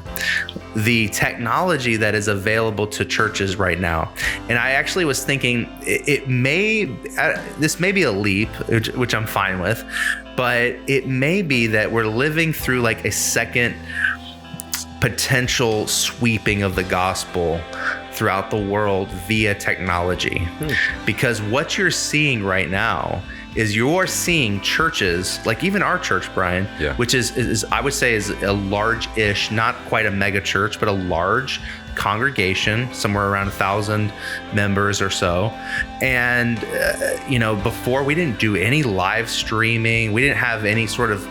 the technology that is available to churches right now. And I actually was thinking this may be a leap, which I'm fine with, but it may be that we're living through like a second potential sweeping of the gospel throughout the world via technology. Because what you're seeing right now is you're seeing churches, like even our church, Brian, which is I would say is a large-ish, not quite a mega church, but a large congregation, somewhere around 1,000 members or so. And before, we didn't do any live streaming, we didn't have any sort of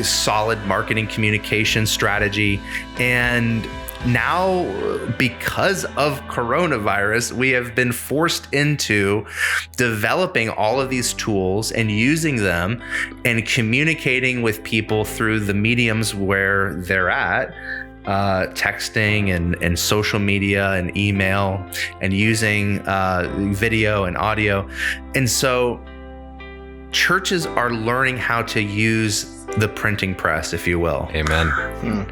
solid marketing communication strategy. And now, because of coronavirus, we have been forced into developing all of these tools and using them and communicating with people through the mediums where they're at. Texting and social media and email and using video and audio. And so churches are learning how to use the printing press, if you will. Amen.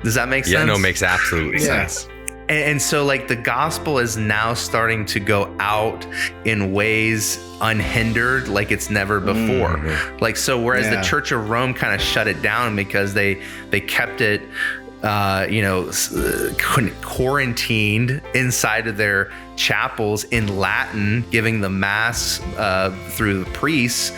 Does that make sense? Yeah, no, it makes absolutely sense. And so like the gospel is now starting to go out in ways unhindered like it's never before. Like, so whereas the Church of Rome kind of shut it down because they kept it quarantined inside of their chapels in Latin, giving the mass through the priests.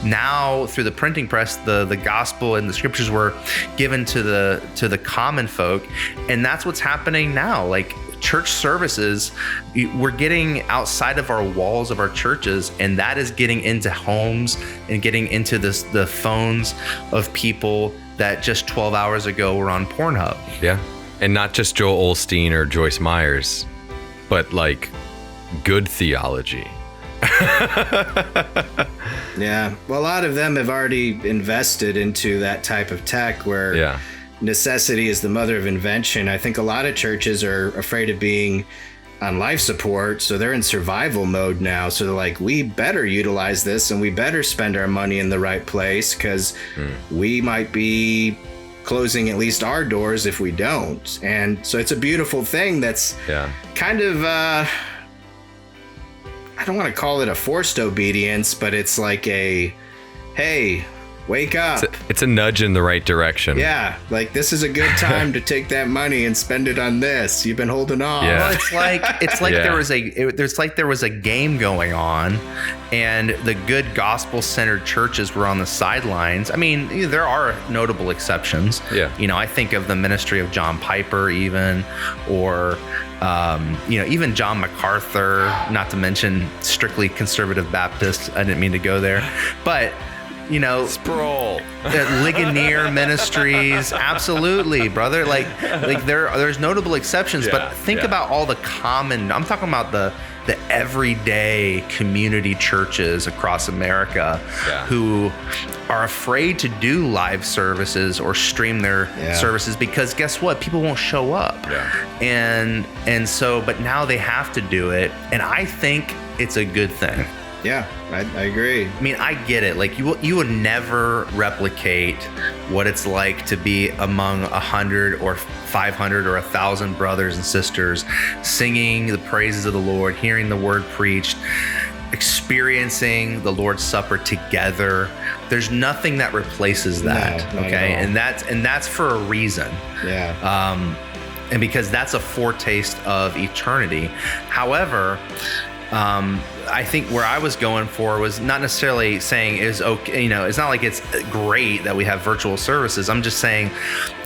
Now, through the printing press, the gospel and the scriptures were given to the common folk, and that's what's happening now. Like church services, we're getting outside of our walls of our churches, and that is getting into homes and getting into the phones of people that just 12 hours ago were on Pornhub. Yeah. And not just Joel Osteen or Joyce Myers, but like good theology. Yeah. Well, a lot of them have already invested into that type of tech where necessity is the mother of invention. I think a lot of churches are afraid of being on life support, so they're in survival mode now. So they're like, we better utilize this and we better spend our money in the right place, because we might be closing at least our doors if we don't. And so it's a beautiful thing that's kind of I don't want to call it a forced obedience, but it's like a, hey, wake up. It's a nudge in the right direction. Yeah, like this is a good time to take that money and spend it on this. You've been holding off. Well, it's like there was a game going on, and the good gospel-centered churches were on the sidelines. I mean, there are notable exceptions. Yeah. I think of the ministry of John Piper, even, or even John MacArthur. Not to mention strictly conservative Baptists. I didn't mean to go there, but. Sproul, Ligonier Ministries, absolutely, brother. Like there's notable exceptions, but think about all the common. I'm talking about the everyday community churches across America who are afraid to do live services or stream their services because guess what? People won't show up. And so, but now they have to do it, and I think it's a good thing. Yeah, I agree. I mean, I get it. Like you would never replicate what it's like to be among 100 or 500 or 1,000 brothers and sisters singing the praises of the Lord, hearing the word preached, experiencing the Lord's Supper together. There's nothing that replaces that. No, okay, and that's for a reason. Yeah. And because that's a foretaste of eternity. However, I think where I was going for was not necessarily saying is okay, it's not like it's great that we have virtual services. I'm just saying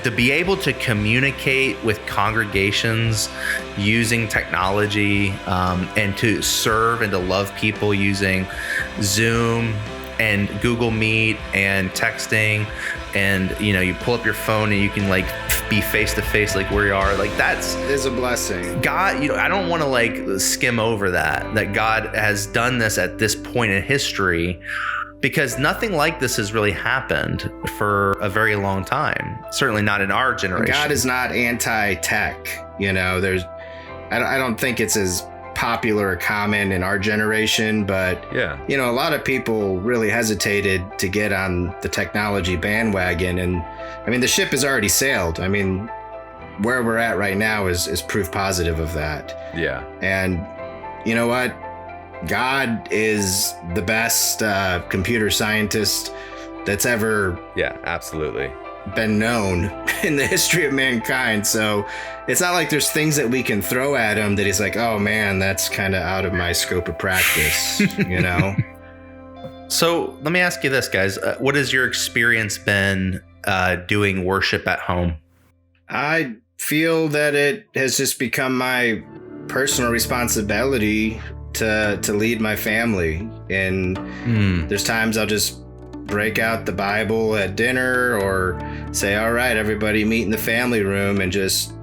to be able to communicate with congregations using technology and to serve and to love people using Zoom and Google Meet and texting, and you pull up your phone and you can like be face to face like where you are, like that's is a blessing. God, I don't want to like skim over that God has done this at this point in history, because nothing like this has really happened for a very long time. Certainly not in our generation. God is not anti-tech. I don't think it's as popular or common in our generation, but a lot of people really hesitated to get on the technology bandwagon, and I mean the ship has already sailed. I mean where we're at right now is proof positive of that. And you know what, God is the best computer scientist that's ever absolutely been known in the history of mankind. So it's not like there's things that we can throw at him that he's like, oh man, that's kind of out of my scope of practice. So let me ask you this, guys. What has your experience been doing worship at home? I feel that it has just become my personal responsibility to lead my family. And there's times I'll just break out the Bible at dinner or say, all right, everybody meet in the family room and just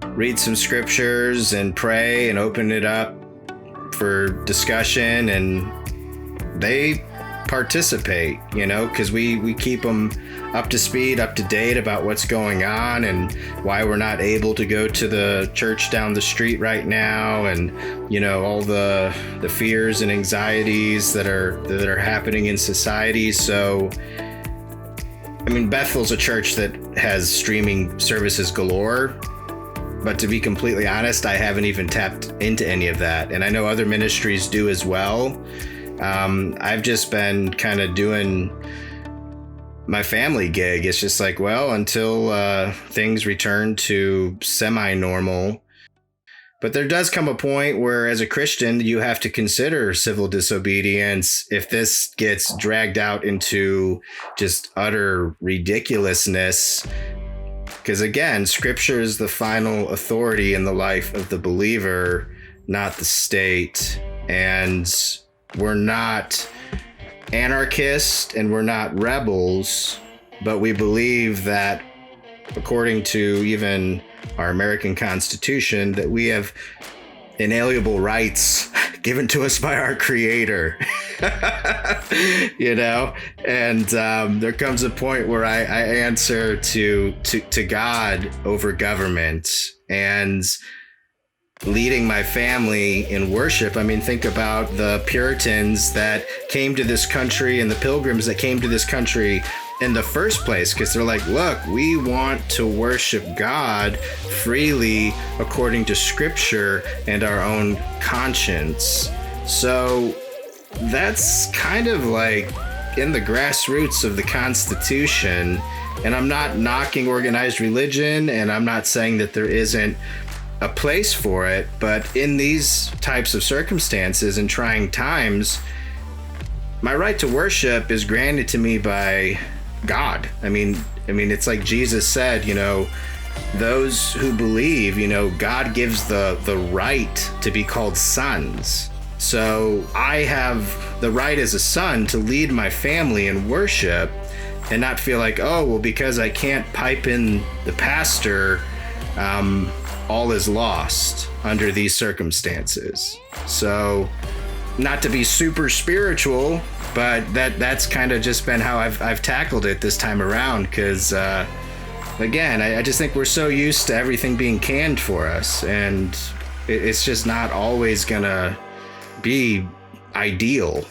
read some scriptures and pray and open it up for discussion. And they participate, because we keep them up to speed, up to date about what's going on and why we're not able to go to the church down the street right now, and all the fears and anxieties that are happening in society. So Bethel's a church that has streaming services galore, but to be completely honest, I haven't even tapped into any of that, and I know other ministries do as well. I've just been kind of doing my family gig. It's just like, well, until things return to semi-normal. But there does come a point where, as a Christian, you have to consider civil disobedience if this gets dragged out into just utter ridiculousness. Because again, Scripture is the final authority in the life of the believer, not the state. And we're not anarchists and we're not rebels, but we believe that, according to even our American Constitution, that we have inalienable rights given to us by our Creator. And there comes a point where I answer to God over government, and leading my family in worship. Think about the Puritans that came to this country and the Pilgrims that came to this country in the first place, because they're like, look, we want to worship God freely according to Scripture and our own conscience. So that's kind of like in the grassroots of the Constitution. And I'm not knocking organized religion, and I'm not saying that there isn't a place for it, but in these types of circumstances and trying times, my right to worship is granted to me by God. It's like Jesus said, those who believe, God gives the right to be called sons. So I have the right as a son to lead my family in worship and not feel like, oh, well, because I can't pipe in the pastor, all is lost under these circumstances. So, not to be super spiritual, but that's kind of just been how I've tackled it this time around. Because again, I just think we're so used to everything being canned for us, and it's just not always gonna be ideal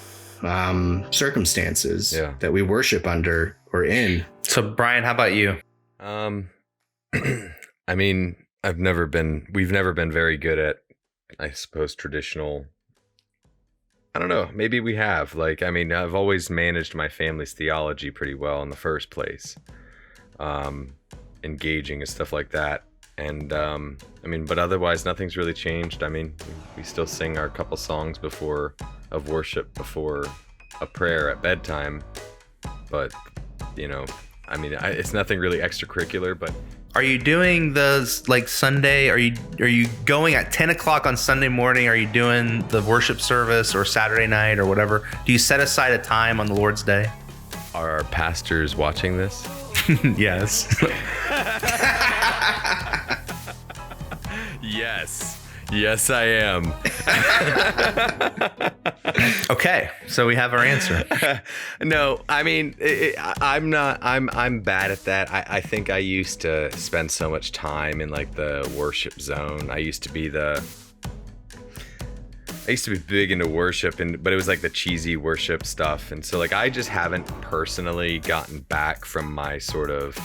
circumstances that we worship under or in. So, Brian, how about you? We've never been very good at, I suppose, traditional. I don't know. Maybe we have. I've always managed my family's theology pretty well in the first place, engaging and stuff like that. And but otherwise, nothing's really changed. We still sing our couple songs of worship before a prayer at bedtime, but it's nothing really extracurricular. But are you doing the Sunday? Are you going at 10 o'clock on Sunday morning? Are you doing the worship service or Saturday night or whatever? Do you set aside a time on the Lord's Day? Are our pastors watching this? Yes. Yes, I am. Okay, so we have our answer. No, I'm not. I'm bad at that. I think I used to spend so much time in the worship zone. I used to be big into worship, but it was the cheesy worship stuff, and so I just haven't personally gotten back from my sort of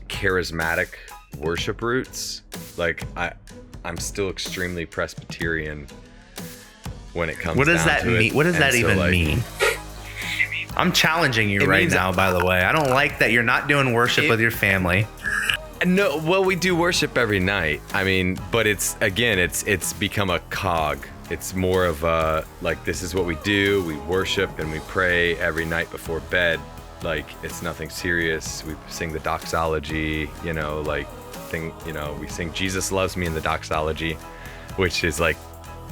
charismatic worship roots. I'm still extremely Presbyterian when it comes. What does down that to mean? It. What does And that so, even mean? I'm challenging you right now, by the way. I don't like that you're not doing worship with your family. No, well, we do worship every night. But it's become a cog it's more of like, this is what we do. We worship and we pray every night before bed. Like, it's nothing serious. We sing the doxology, like we sing Jesus Loves Me in the doxology, which is like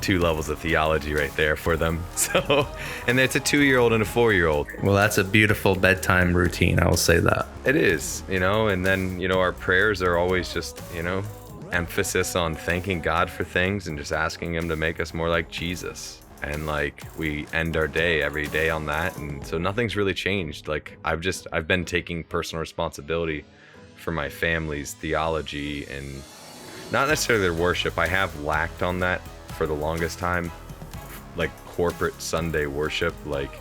2 levels of theology right there for them. So, and it's a 2-year-old and a 4-year-old. Well, that's a beautiful bedtime routine. I will say that. It is, and then, our prayers are always just, emphasis on thanking God for things and just asking him to make us more like Jesus. And like, we end our day every day on that. And so nothing's really changed. Like, I've been taking personal responsibility for my family's theology and not necessarily their worship. I have lacked on that for the longest time, like corporate Sunday worship. Like,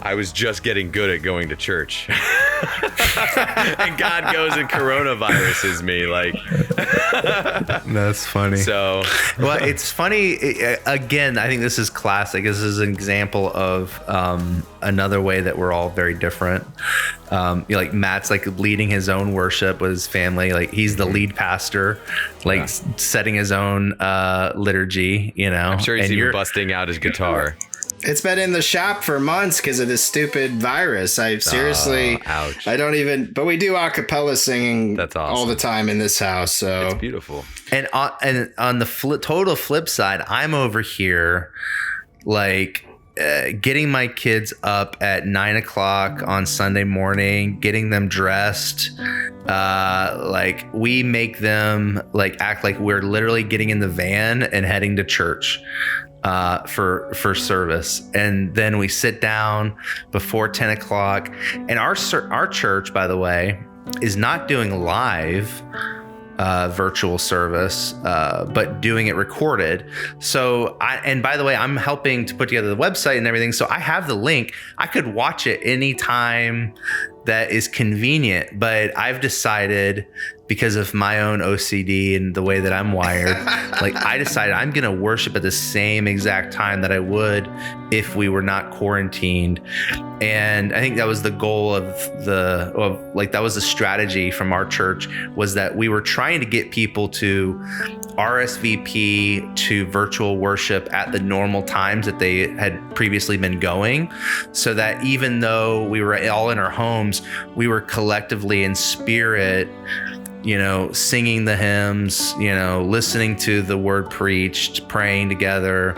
I was just getting good at going to church. And God goes and coronaviruses me, like. That's funny. So, well, it's funny. Again, I think this is classic. This is an example of another way that we're all very different. Like Matt's like leading his own worship with his family. Like, he's the lead pastor, like setting his own liturgy. I'm sure he's even busting out his guitar. It's been in the shop for months because of this stupid virus. I seriously, ouch. I don't even, but we do a cappella singing. That's awesome. All the time in this house. So it's beautiful. And on the total flip side, I'm over here like getting my kids up at 9:00 on Sunday morning, getting them dressed. Like, we make them like act like we're literally getting in the van and heading to church. For service, and then we sit down before 10:00. And our church, by the way, is not doing live virtual service, but doing it recorded. So and by the way, I'm helping to put together the website and everything. So I have the link. I could watch it anytime that is convenient, but I've decided, because of my own OCD and the way that I'm wired, like, I decided I'm going to worship at the same exact time that I would if we were not quarantined. And I think that was the goal of that was the strategy from our church, was that we were trying to get people to RSVP to virtual worship at the normal times that they had previously been going, so that even though we were all in our homes, we were collectively in spirit, singing the hymns, listening to the word preached, praying together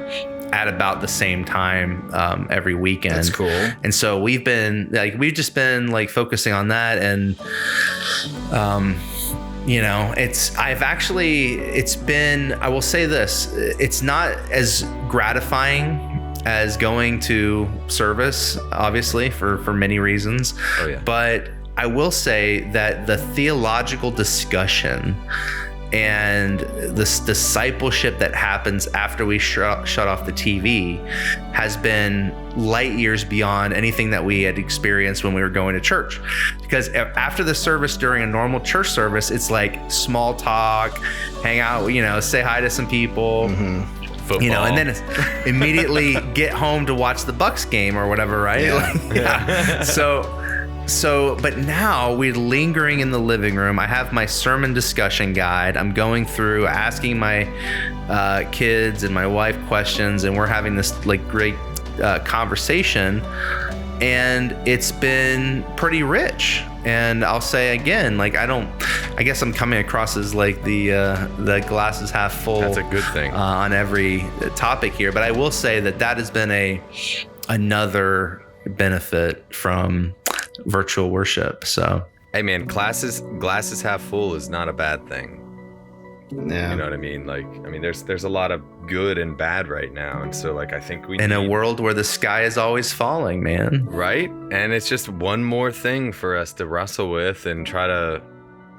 at about the same time every weekend. That's cool. And so we've just been focusing on that. And I will say this, it's not as gratifying as going to service, obviously, for many reasons. Oh, yeah. But I will say that the theological discussion and this discipleship that happens after we shut off the TV has been light years beyond anything that we had experienced when we were going to church. Because after the service, during a normal church service, it's like small talk, hang out, say hi to some people. Mm-hmm. Football. And then immediately get home to watch the Bucks game or whatever, right? Yeah. So, but now we're lingering in the living room. I have my sermon discussion guide. I'm going through, asking my kids and my wife questions, and we're having this great conversation. And it's been pretty rich. And I'll say again, I guess I'm coming across as the glass is half full. That's a good thing on every topic here. But I will say that has been another benefit from virtual worship. So, hey man, glasses half full is not a bad thing. Yeah. You know what I mean? There's a lot of good and bad right now, and so I think we in a world where the sky is always falling, man. Right? And it's just one more thing for us to wrestle with and try to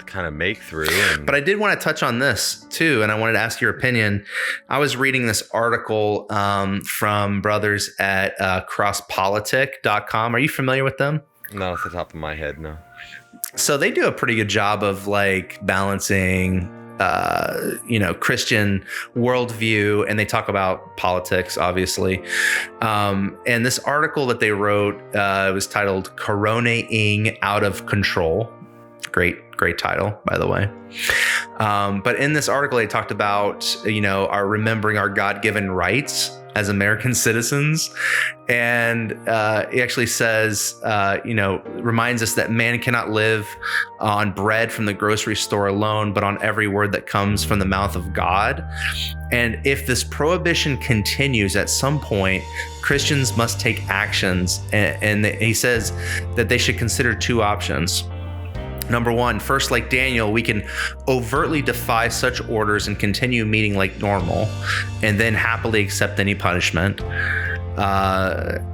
kind of make through. But I did want to touch on this too, and I wanted to ask your opinion. I was reading this article from brothers at crosspolitic.com. Are you familiar with them? No, off the top of my head, no. So they do a pretty good job of balancing Christian worldview, and they talk about politics, obviously. And this article that they wrote was titled "Coronaing Out of Control." Great title, by the way. But in this article, they talked about, our remembering our God-given rights as American citizens. And he actually says, reminds us that man cannot live on bread from the grocery store alone, but on every word that comes from the mouth of God. And if this prohibition continues, at some point, Christians must take actions. And he says that they should consider two options. Number one, first, like Daniel, we can overtly defy such orders and continue meeting like normal, and then happily accept any punishment. And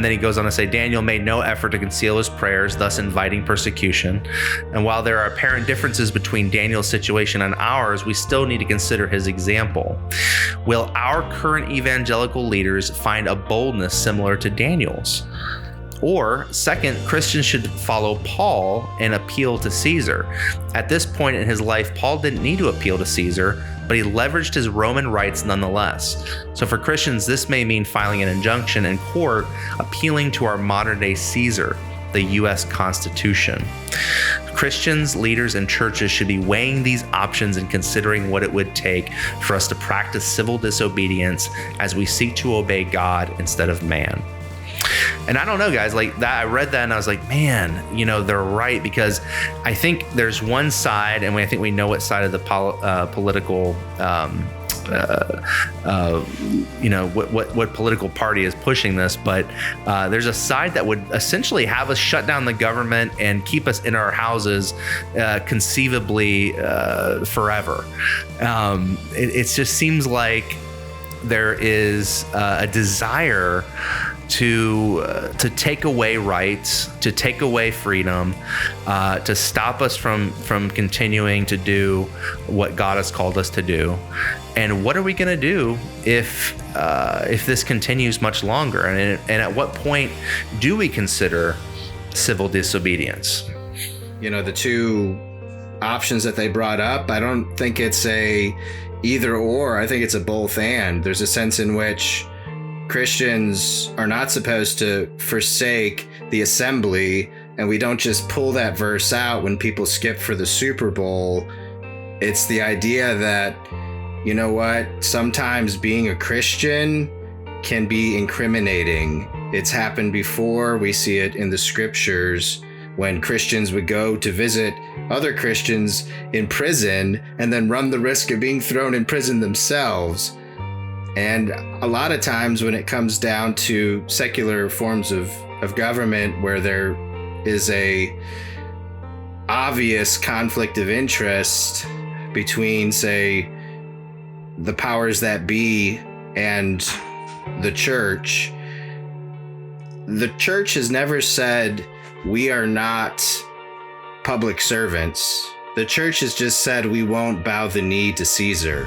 then he goes on to say, Daniel made no effort to conceal his prayers, thus inviting persecution. And while there are apparent differences between Daniel's situation and ours, we still need to consider his example. Will our current evangelical leaders find a boldness similar to Daniel's? Or second, Christians should follow Paul and appeal to Caesar. At this point in his life, Paul didn't need to appeal to Caesar, but he leveraged his Roman rights nonetheless. So for Christians, this may mean filing an injunction in court, appealing to our modern day Caesar, the U.S. Constitution. Christians, leaders, and churches should be weighing these options and considering what it would take for us to practice civil disobedience as we seek to obey God instead of man. And I don't know, guys, like that, I read that and I was like, man, they're right, because I think there's one side, and I think we know what side of the political, what political party is pushing this, but there's a side that would essentially have us shut down the government and keep us in our houses conceivably forever. It just seems like there is a desire to take away rights, to take away freedom, to stop us from continuing to do what God has called us to do. And what are we going to do if this continues much longer? And at what point do we consider civil disobedience? The two options that they brought up, I don't think it's a either or. I think it's a both and. There's a sense in which Christians are not supposed to forsake the assembly, and we don't just pull that verse out when people skip for the Super Bowl. It's the idea that, sometimes being a Christian can be incriminating. It's happened before. We see it in the scriptures when Christians would go to visit other Christians in prison and then run the risk of being thrown in prison themselves. And a lot of times when it comes down to secular forms of government where there is a obvious conflict of interest between, say, the powers that be and the church has never said we are not public servants. The church has just said we won't bow the knee to Caesar.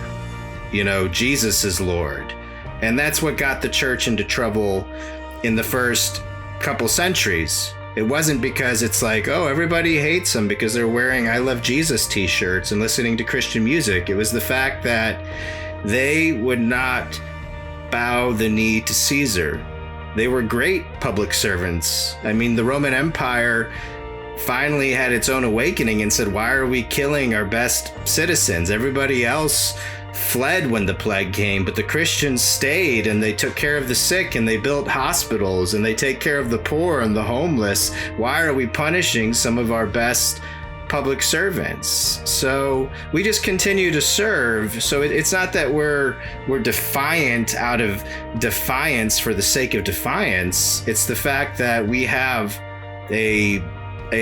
Jesus is Lord. And that's what got the church into trouble in the first couple centuries. It wasn't because it's like, oh, everybody hates them because they're wearing I Love Jesus t-shirts and listening to Christian music. It was the fact that they would not bow the knee to Caesar. They were great public servants. I mean, the Roman Empire finally had its own awakening and said, why are we killing our best citizens? Everybody else fled when the plague came, but the Christians stayed and they took care of the sick and they built hospitals and they take care of the poor and the homeless. Why are we punishing some of our best public servants? So we just continue to serve. So it's not that we're defiant out of defiance for the sake of defiance. It's the fact that we have a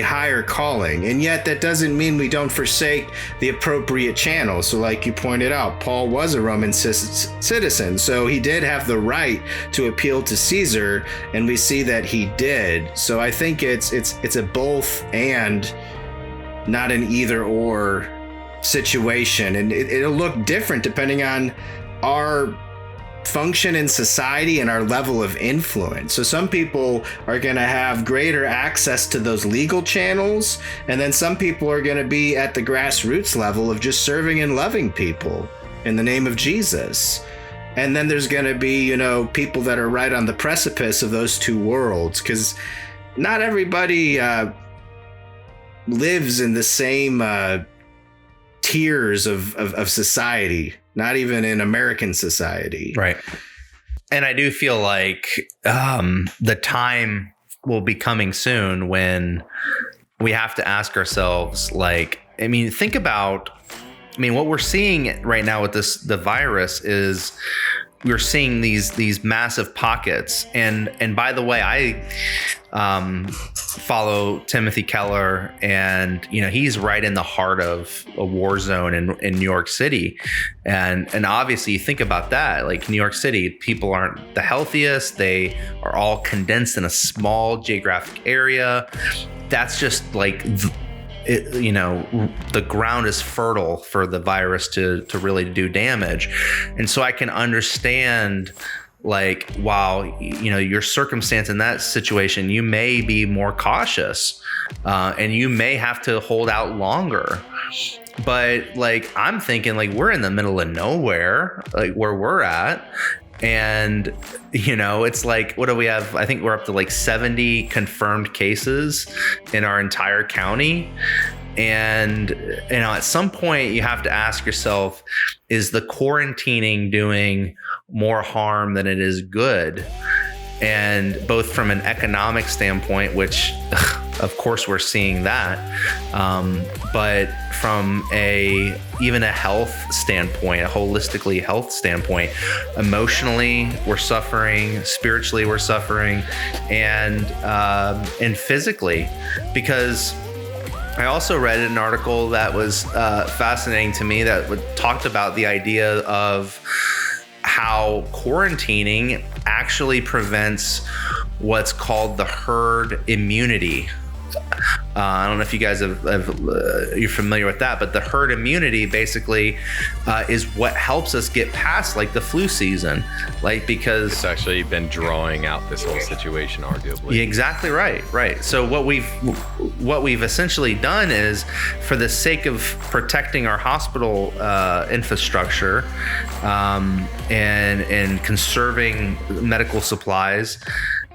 higher calling, and yet that doesn't mean we don't forsake the appropriate channel. So like you pointed out, Paul was a Roman citizen, so he did have the right to appeal to Caesar, and we see that he did. So I think it's a both and, not an either or situation, and it'll look different depending on our function in society and our level of influence. So some people are going to have greater access to those legal channels, and then some people are going to be at the grassroots level of just serving and loving people in the name of Jesus. And then there's going to be, people that are right on the precipice of those two worlds, because not everybody lives in the same tiers of society, not even in American society. Right. And I do feel like the time will be coming soon when we have to ask ourselves, like, I mean, think about, I mean, what we're seeing right now with the virus is we're seeing these massive pockets. And by the way, I follow Timothy Keller, and he's right in the heart of a war zone in New York City. And obviously you think about that, like New York City, people aren't the healthiest. They are all condensed in a small geographic area. That's just like the ground is fertile for the virus to really do damage. And so I can understand, like, while your circumstance in that situation, you may be more cautious, and you may have to hold out longer. But like, I'm thinking, like, we're in the middle of nowhere, like where we're at. And, it's like, what do we have? I think we're up to like 70 confirmed cases in our entire county. And, at some point you have to ask yourself, is the quarantining doing more harm than it is good? And both from an economic standpoint, which of course we're seeing that, but from even a health standpoint, a holistically health standpoint, emotionally we're suffering, spiritually we're suffering, and physically. Because I also read an article that was fascinating to me that talked about the idea of how quarantining actually prevents what's called the herd immunity. I don't know if you guys you're familiar with that, but the herd immunity basically is what helps us get past like the flu season, like, because it's actually been drawing out this whole situation, arguably. Exactly right. So what we've essentially done is, for the sake of protecting our hospital infrastructure and conserving medical supplies,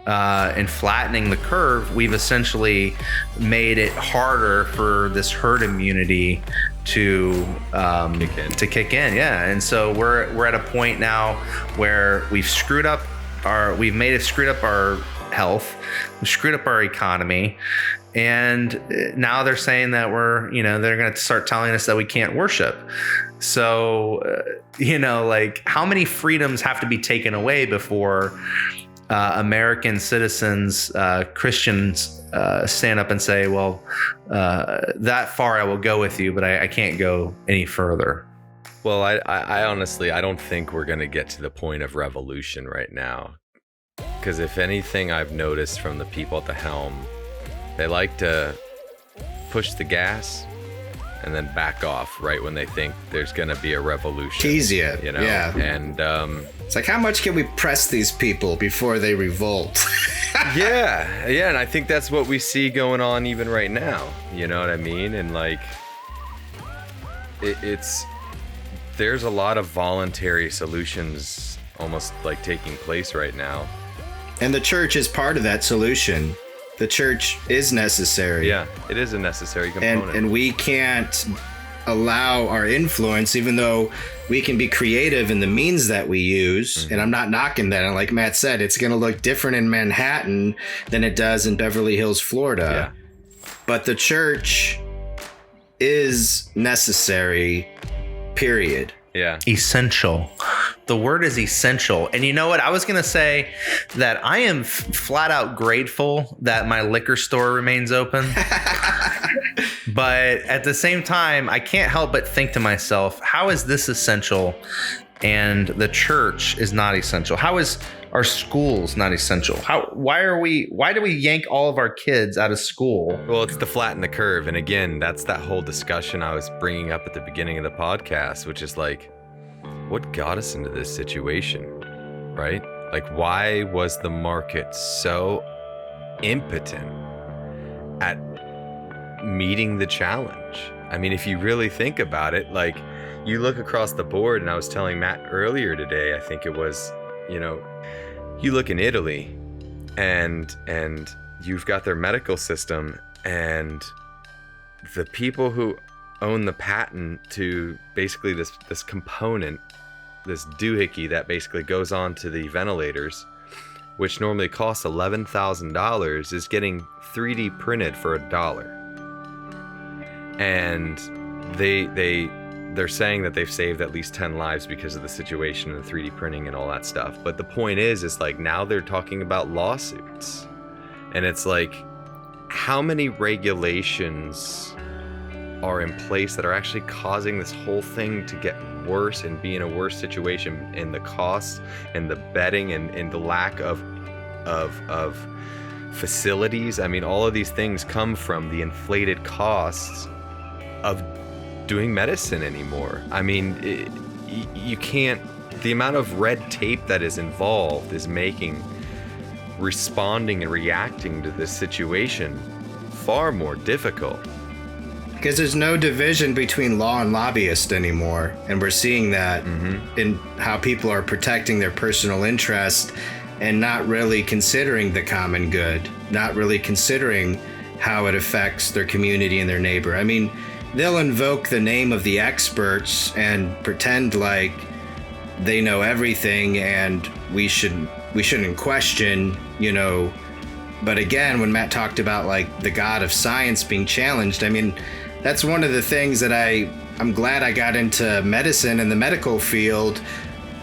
and flattening the curve, we've essentially made it harder for this herd immunity to kick in. Yeah. And so we're at a point now where we've screwed up our health, we've screwed up our economy, and now they're saying that they're going to start telling us that we can't worship. So, like, how many freedoms have to be taken away before American citizens, Christians, stand up and say, well, that far I will go with you, but I can't go any further? Well, I honestly, I don't think we're going to get to the point of revolution right now. Because if anything I've noticed from the people at the helm, they like to push the gas and then back off right when they think there's going to be a revolution. Tease you, yeah. And it's like, how much can we press these people before they revolt? yeah, and I think that's what we see going on even right now. You know what I mean? And like, there's a lot of voluntary solutions almost like taking place right now. And the church is part of that solution. The church is necessary. Yeah, it is a necessary component. And we can't allow our influence, even though we can be creative in the means that we use. Mm-hmm. And I'm not knocking that. And like Matt said, it's going to look different in Manhattan than it does in Beverly Hills, Florida. Yeah. But the church is necessary, period. Yeah. Essential. The word is essential. And you know what? I was going to say that I am flat out grateful that my liquor store remains open. But at the same time, I can't help but think to myself, how is this essential and the church is not essential? How is our schools not essential? Why do we yank all of our kids out of school? Well, it's to flatten the curve. And again, that's that whole discussion I was bringing up at the beginning of the podcast, which is like, what got us into this situation, right? Like, why was the market so impotent at meeting the challenge? I mean, if you really think about it, like, you look across the board, and I was telling Matt earlier today, I think it was, you look in Italy and you've got their medical system, and the people who own the patent to basically this component, this doohickey that basically goes on to the ventilators, which normally costs $11,000, is getting 3D printed for $1. And they're saying that they've saved at least 10 lives because of the situation and 3D printing and all that stuff. But the point is like now they're talking about lawsuits. And it's like, how many regulations are in place that are actually causing this whole thing to get worse and be in a worse situation, and the costs and the bedding and the lack of facilities? I mean, all of these things come from the inflated costs of doing medicine anymore. I mean, you can't, the amount of red tape that is involved is making responding and reacting to this situation far more difficult. Because there's no division between law and lobbyist anymore. And we're seeing that in how people are protecting their personal interest and not really considering the common good, not really considering how it affects their community and their neighbor. I mean, they'll invoke the name of the experts and pretend like they know everything and we shouldn't question, you know. But again, when Matt talked about like the God of science being challenged, I mean, that's one of the things that I'm glad I got into medicine and the medical field,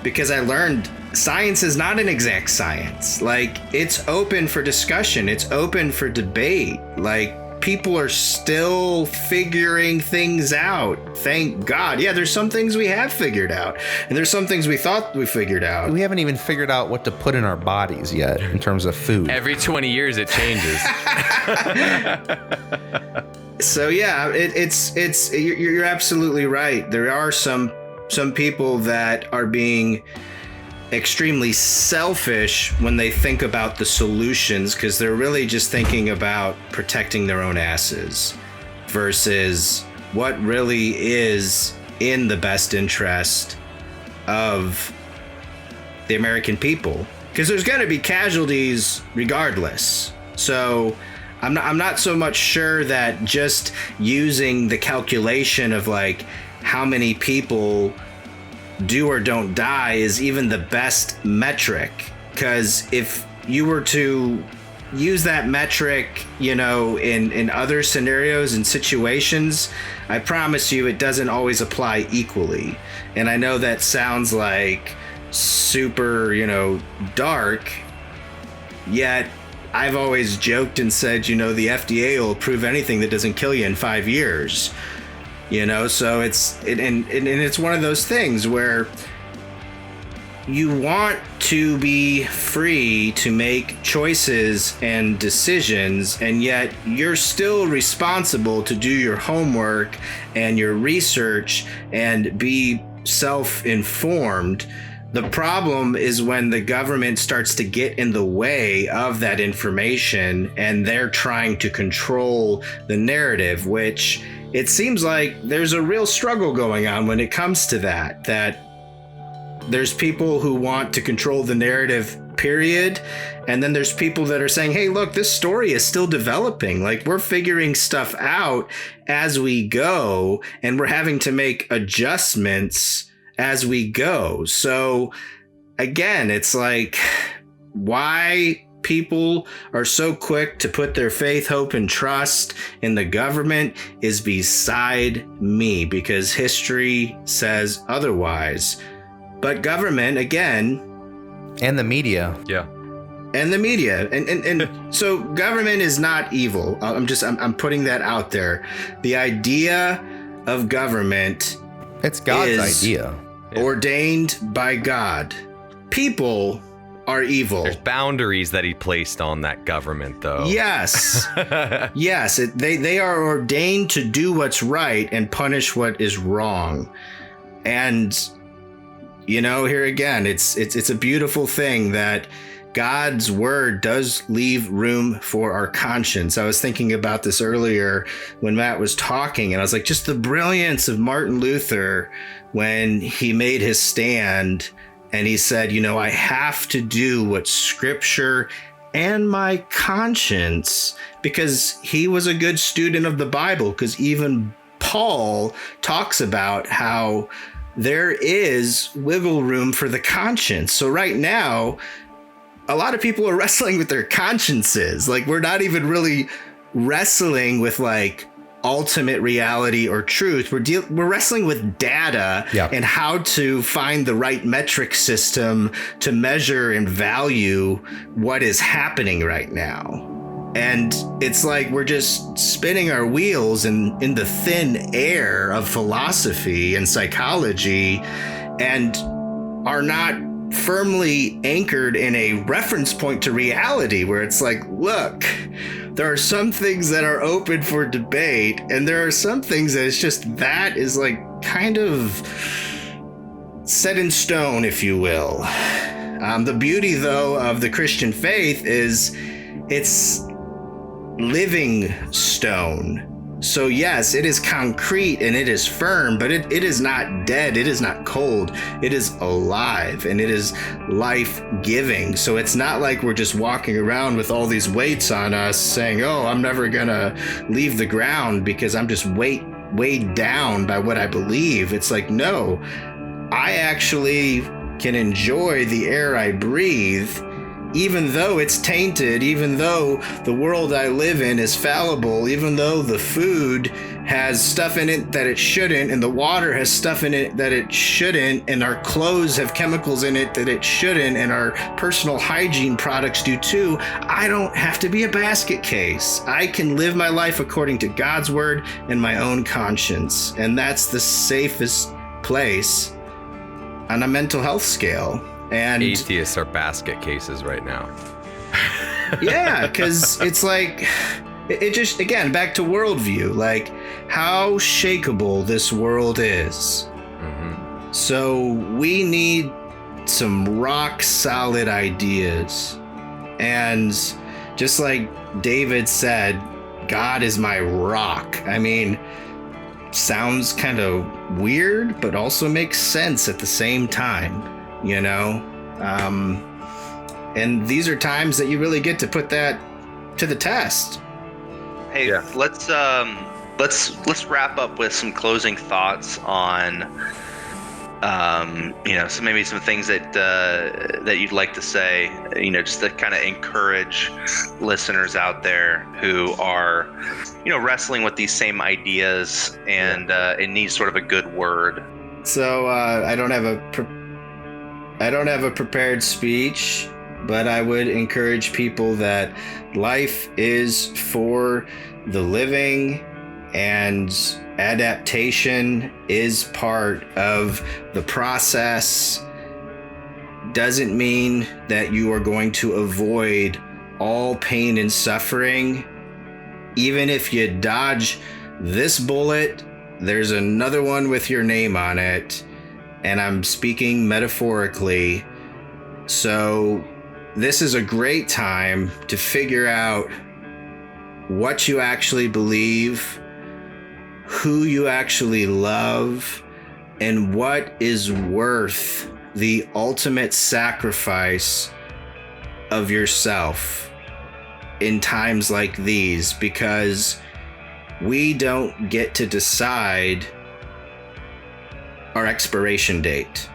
because I learned science is not an exact science. Like, it's open for discussion. It's open for debate. Like, people are still figuring things out. Thank God. Yeah, there's some things we have figured out, and there's some things we thought we figured out. We haven't even figured out what to put in our bodies yet in terms of food. Every 20 years it changes. So yeah, you're absolutely right. There are some people that are being extremely selfish when they think about the solutions, because they're really just thinking about protecting their own asses versus what really is in the best interest of the American people. Because there's going to be casualties regardless. So I'm not so much sure that just using the calculation of like how many people do or don't die is even the best metric. Because if you were to use that metric, you know, in other scenarios and situations, I promise you it doesn't always apply equally. And I know that sounds like super, you know, dark, yet I've always joked and said, you know, the FDA will approve anything that doesn't kill you in 5 years. You know, so it's one of those things where you want to be free to make choices and decisions, and yet you're still responsible to do your homework and your research and be self-informed. The problem is when the government starts to get in the way of that information and they're trying to control the narrative, which it seems like there's a real struggle going on when it comes to that there's people who want to control the narrative, period. And then there's people that are saying, hey, look, this story is still developing. Like, we're figuring stuff out as we go, and we're having to make adjustments as we go. So again, it's like, why people are so quick to put their faith, hope, and trust in the government is beside me, because history says otherwise. But government, again, and the media. Yeah. And the media. And so government is not evil. I'm putting that out there. The idea of government, it's God's idea. Ordained by God. People are evil. There's boundaries that he placed on that government, though. Yes. Yes. They are ordained to do what's right and punish what is wrong. And, you know, here again, it's a beautiful thing that God's word does leave room for our conscience. I was thinking about this earlier when Matt was talking, and I was like, just the brilliance of Martin Luther when he made his stand and he said, you know, I have to do what Scripture and my conscience, because he was a good student of the Bible, because even Paul talks about how there is wiggle room for the conscience. So right now, a lot of people are wrestling with their consciences. Like, we're not even really wrestling with like ultimate reality or truth. We're wrestling with data and how to find the right metric system to measure and value what is happening right now. And it's like we're just spinning our wheels in the thin air of philosophy and psychology, and are not firmly anchored in a reference point to reality, where it's like, look, there are some things that are open for debate, and there are some things that it's just, that is like kind of set in stone, if you will. The beauty, though, of the Christian faith is it's living stone. So yes, it is concrete and it is firm, but it is not dead. It is not cold. It is alive and it is life-giving. So it's not like we're just walking around with all these weights on us saying, oh, I'm never gonna leave the ground because I'm just weighed down by what I believe. It's like, no, I actually can enjoy the air I breathe, even though it's tainted, even though the world I live in is fallible, even though the food has stuff in it that it shouldn't, and the water has stuff in it that it shouldn't, and our clothes have chemicals in it that it shouldn't, and our personal hygiene products do too. I don't have to be a basket case. I can live my life according to God's word and my own conscience. And that's the safest place on a mental health scale. And atheists are basket cases right now. Yeah, because it's like, it just, again, back to worldview, like how shakeable this world is. Mm-hmm. So we need some rock solid ideas. And just like David said, God is my rock. I mean, sounds kind of weird, but also makes sense at the same time. You know, and these are times that you really get to put that to the test. Hey, yeah. Let's wrap up with some closing thoughts on, so maybe some things that you'd like to say, just to kind of encourage listeners out there who are, wrestling with these same ideas and need sort of a good word. So I don't have a prepared speech, but I would encourage people that life is for the living, and adaptation is part of the process. Doesn't mean that you are going to avoid all pain and suffering. Even if you dodge this bullet, there's another one with your name on it. And I'm speaking metaphorically. So this is a great time to figure out what you actually believe, who you actually love, and what is worth the ultimate sacrifice of yourself in times like these, because we don't get to decide our expiration date.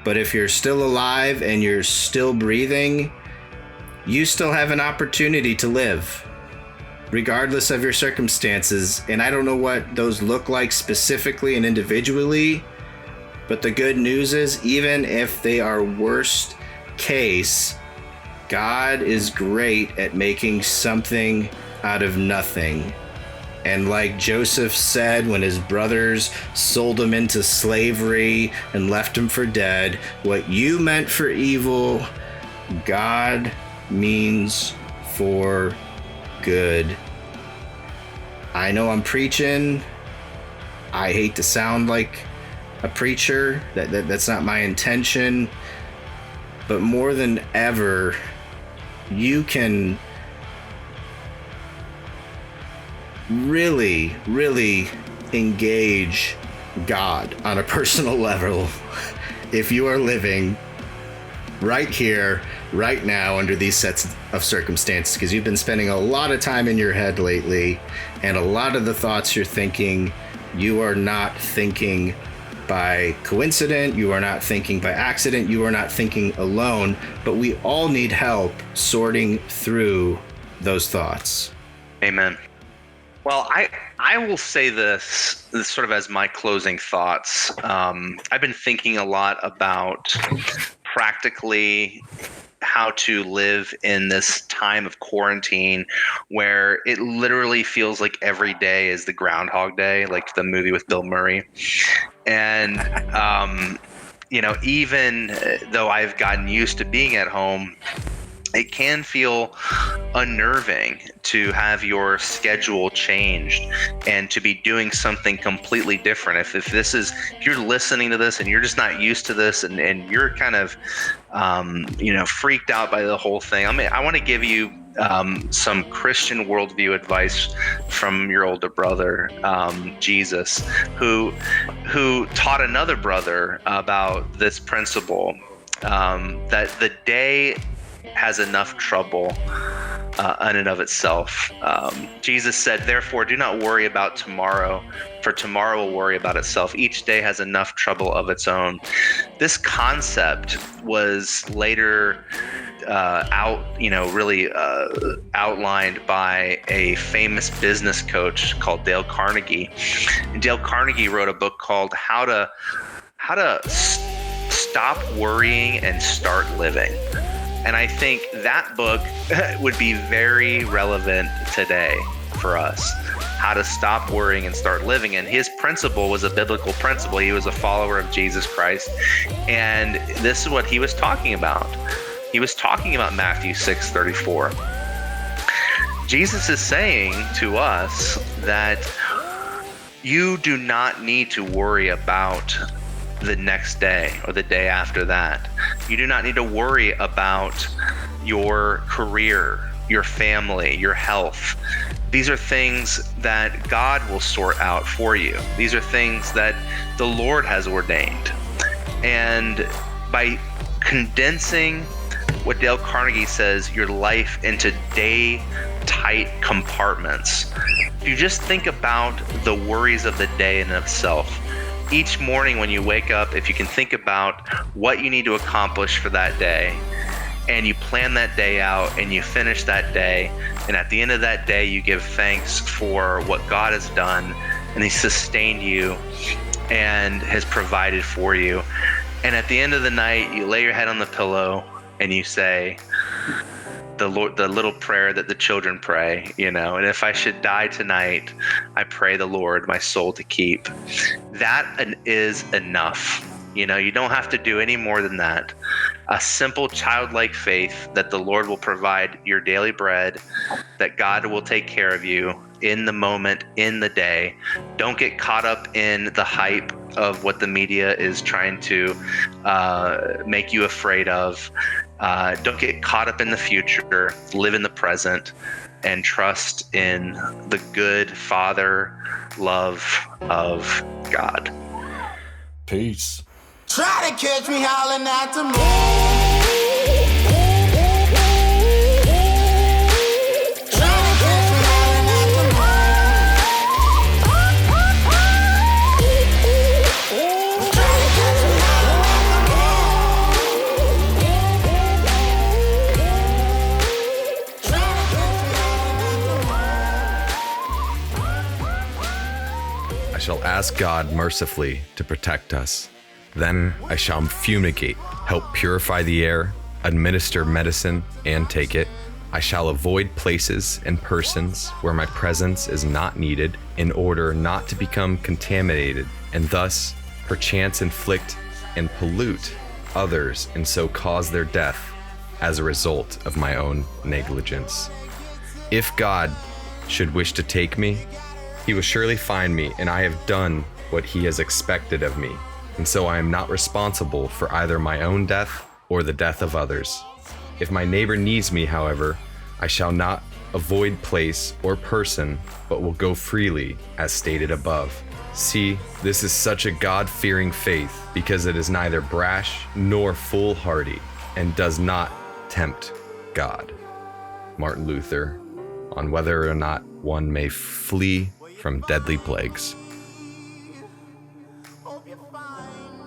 But if you're still alive and you're still breathing, you still have an opportunity to live, regardless of your circumstances. And I don't know what those look like specifically and individually, but the good news is, even if they are worst case, God is great at making something out of nothing. And like Joseph said when his brothers sold him into slavery and left him for dead, what you meant for evil, God means for good. I know I'm preaching. I hate to sound like a preacher. That's not my intention. But more than ever, you can really, really engage God on a personal level if you are living right here, right now under these sets of circumstances, because you've been spending a lot of time in your head lately, and a lot of the thoughts you're thinking, you are not thinking by coincidence, you are not thinking by accident, you are not thinking alone, but we all need help sorting through those thoughts. Amen. Well, I will say this sort of as my closing thoughts. I've been thinking a lot about practically how to live in this time of quarantine where it literally feels like every day is the Groundhog Day, like the movie with Bill Murray. And, even though I've gotten used to being at home, it can feel unnerving to have your schedule changed and to be doing something completely different. If you're listening to this and you're just not used to this and you're kind of, freaked out by the whole thing, I want to give you some Christian worldview advice from your older brother, Jesus, who taught another brother about this principle, that the day has enough trouble in and of itself. Jesus said, "Therefore, do not worry about tomorrow, for tomorrow will worry about itself. Each day has enough trouble of its own." This concept was later outlined by a famous business coach called Dale Carnegie. And Dale Carnegie wrote a book called How to Stop Worrying and Start Living. And I think that book would be very relevant today for us. How to stop worrying and start living. And his principle was a biblical principle. He was a follower of Jesus Christ. And this is what he was talking about. He was talking about Matthew 6:34. Jesus is saying to us that you do not need to worry about the next day or the day after that. You do not need to worry about your career, your family, your health. These are things that God will sort out for you. These are things that the Lord has ordained. And by condensing what Dale Carnegie says, your life into day-tight compartments, if you just think about the worries of the day in itself, each morning when you wake up, if you can think about what you need to accomplish for that day, and you plan that day out and you finish that day, and at the end of that day you give thanks for what God has done, and He sustained you and has provided for you, and at the end of the night you lay your head on the pillow and you say the little prayer that the children pray, and if I should die tonight, I pray the Lord my soul to keep. That is enough. You don't have to do any more than that. A simple childlike faith that the Lord will provide your daily bread, that God will take care of you in the moment, in the day. Don't get caught up in the hype of what the media is trying to make you afraid of. Don't get caught up in the future. Live in the present and trust in the good Father love of God. Peace. Try to catch me howling at the moon. I shall ask God mercifully to protect us. Then I shall fumigate, help purify the air, administer medicine, and take it. I shall avoid places and persons where my presence is not needed in order not to become contaminated, and thus perchance inflict and pollute others and so cause their death as a result of my own negligence. If God should wish to take me, He will surely find me, and I have done what He has expected of me. And so I am not responsible for either my own death or the death of others. If my neighbor needs me, however, I shall not avoid place or person, but will go freely, as stated above. See, this is such a God-fearing faith, because it is neither brash nor foolhardy, and does not tempt God. Martin Luther, on whether or not one may flee from deadly plagues. Hope you find